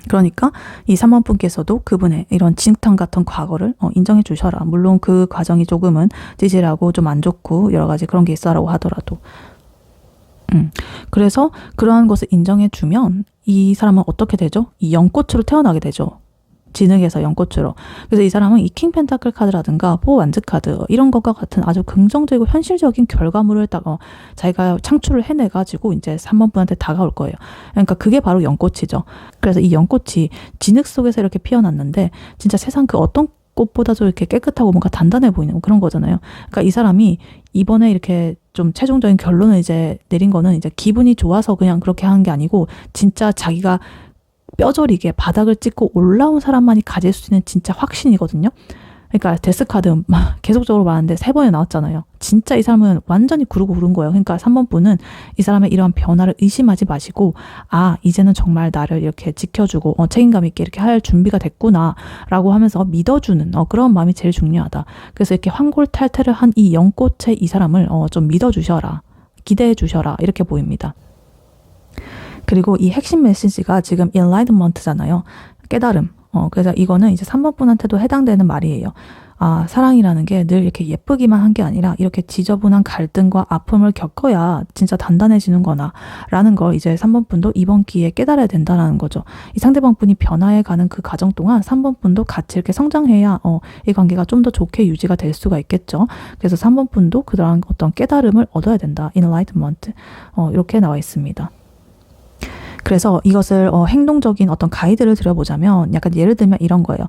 그러니까 이 3번 분께서도 그분의 이런 진흙탕 같은 과거를 인정해 주셔라. 물론 그 과정이 조금은 찌질하고 좀 안 좋고 여러 가지 그런 게 있어라고 하더라도. 그래서 그러한 것을 인정해 주면 이 사람은 어떻게 되죠? 이 연꽃으로 태어나게 되죠. 진흙에서 연꽃으로. 그래서 이 사람은 이 킹 펜타클 카드라든가 4 완즈 카드 이런 것과 같은 아주 긍정적이고 현실적인 결과물을 딱 자기가 창출을 해내가지고 이제 3번 분한테 다가올 거예요. 그러니까 그게 바로 연꽃이죠. 그래서 이 연꽃이 진흙 속에서 이렇게 피어났는데 진짜 세상 그 어떤 꽃보다도 이렇게 깨끗하고 뭔가 단단해 보이는 그런 거잖아요. 그러니까 이 사람이 이번에 이렇게 좀 최종적인 결론을 이제 내린 거는 이제 기분이 좋아서 그냥 그렇게 한 게 아니고 진짜 자기가 뼈저리게 바닥을 찍고 올라온 사람만이 가질 수 있는 진짜 확신이거든요. 그러니까 데스카드 계속적으로 말하는데 3번에 나왔잖아요. 진짜 이 사람은 완전히 구르고 구른 거예요. 그러니까 3번 분은 이 사람의 이러한 변화를 의심하지 마시고 이제는 정말 나를 이렇게 지켜주고 책임감 있게 이렇게 할 준비가 됐구나 라고 하면서 믿어주는 그런 마음이 제일 중요하다. 그래서 이렇게 환골탈태를 한 이 연꽃의 이 사람을 좀 믿어주셔라. 기대해 주셔라. 이렇게 보입니다. 그리고 이 핵심 메시지가 지금 enlightenment잖아요. 깨달음. 그래서 이거는 이제 3번 분한테도 해당되는 말이에요. 사랑이라는 게 늘 이렇게 예쁘기만 한 게 아니라 이렇게 지저분한 갈등과 아픔을 겪어야 진짜 단단해지는 거나 라는 걸 이제 3번 분도 이번 기회에 깨달아야 된다는 거죠. 이 상대방 분이 변화해가는 그 과정 동안 3번 분도 같이 이렇게 성장해야 이 관계가 좀 더 좋게 유지가 될 수가 있겠죠. 그래서 3번 분도 그러한 어떤 깨달음을 얻어야 된다. enlightenment. 이렇게 나와 있습니다. 그래서 이것을 행동적인 어떤 가이드를 드려보자면 약간 예를 들면 이런 거예요.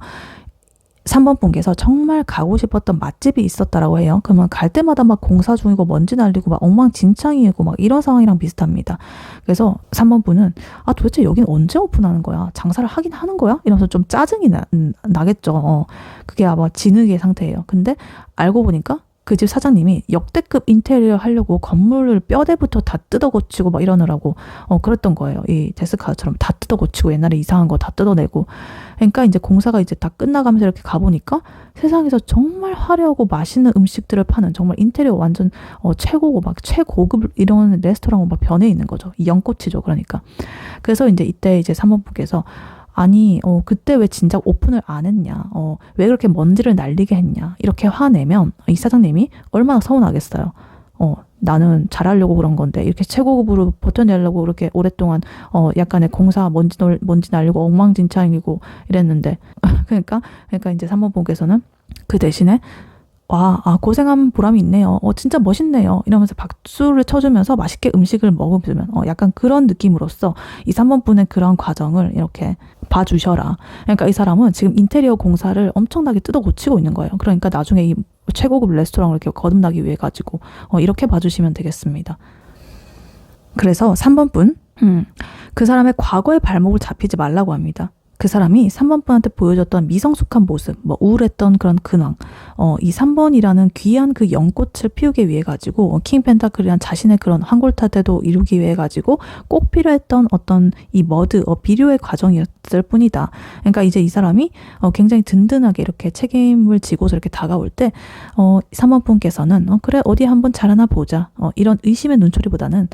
3번 분께서 정말 가고 싶었던 맛집이 있었다라고 해요. 그러면 갈 때마다 막 공사 중이고 먼지 날리고 막 엉망진창이고 막 이런 상황이랑 비슷합니다. 그래서 3번 분은 도대체 여긴 언제 오픈하는 거야? 장사를 하긴 하는 거야? 이러면서 좀 짜증이 나겠죠. 그게 아마 진흙의 상태예요. 근데 알고 보니까 그 집 사장님이 역대급 인테리어 하려고 건물을 뼈대부터 다 뜯어고치고 막 이러느라고 그랬던 거예요. 이 데스카처럼 다 뜯어고치고 옛날에 이상한 거 다 뜯어내고. 그러니까 이제 공사가 이제 다 끝나가면서 이렇게 가보니까 세상에서 정말 화려하고 맛있는 음식들을 파는 정말 인테리어 완전 최고고 막 최고급 이런 레스토랑으로 막 변해 있는 거죠. 이 연꽃이죠. 그러니까. 그래서 이때 이제 3번 분께서 그때 왜 진작 오픈을 안 했냐? 왜 그렇게 먼지를 날리게 했냐? 이렇게 화내면 이 사장님이 얼마나 서운하겠어요. 나는 잘하려고 그런 건데 이렇게 최고급으로 버텨내려고 그렇게 오랫동안 약간의 공사 먼지 날리고 엉망진창이고 이랬는데 그러니까 이제 3번 분께서는 그 대신에 고생한 보람이 있네요. 진짜 멋있네요. 이러면서 박수를 쳐주면서 맛있게 음식을 먹으면 약간 그런 느낌으로써 이 3번 분의 그런 과정을 이렇게 봐주셔라. 그러니까 이 사람은 지금 인테리어 공사를 엄청나게 뜯어 고치고 있는 거예요. 그러니까 나중에 이 최고급 레스토랑을 이렇게 거듭나기 위해 가지고 이렇게 봐주시면 되겠습니다. 그래서 3번 분, 그 사람의 과거의 발목을 잡히지 말라고 합니다. 그 사람이 3번 분한테 보여줬던 미성숙한 모습, 우울했던 그런 근황, 이 3번이라는 귀한 그 연꽃을 피우기 위해 가지고 킹 펜타클이란 자신의 그런 환골탈태도 이루기 위해 가지고 꼭 필요했던 어떤 이 비료의 과정이었을 뿐이다. 그러니까 이제 이 사람이 굉장히 든든하게 이렇게 책임을 지고서 이렇게 다가올 때 3번 분께서는 그래 어디 한번 잘하나 보자. 이런 의심의 눈초리보다는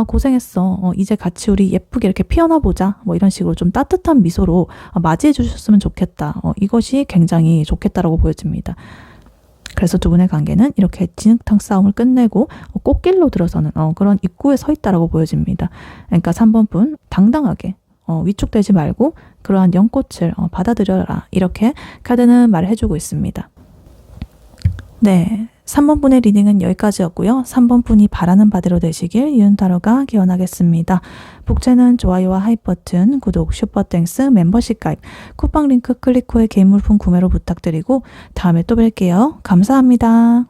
고생했어. 이제 같이 우리 예쁘게 이렇게 피어나 보자. 이런 식으로 좀 따뜻한 미소로 맞이해 주셨으면 좋겠다. 이것이 굉장히 좋겠다라고 보여집니다. 그래서 두 분의 관계는 이렇게 진흙탕 싸움을 끝내고 꽃길로 들어서는 그런 입구에 서 있다라고 보여집니다. 그러니까 3번 분 당당하게 위축되지 말고 그러한 연꽃을 받아들여라. 이렇게 카드는 말을 해주고 있습니다. 네, 3번 분의 리딩은 여기까지였고요. 3번 분이 바라는 바대로 되시길 윤타로가 기원하겠습니다. 복채는 좋아요와 하이 버튼, 구독, 슈퍼땡스, 멤버십 가입, 쿠팡 링크 클릭 후에 개인 물품 구매로 부탁드리고 다음에 또 뵐게요. 감사합니다.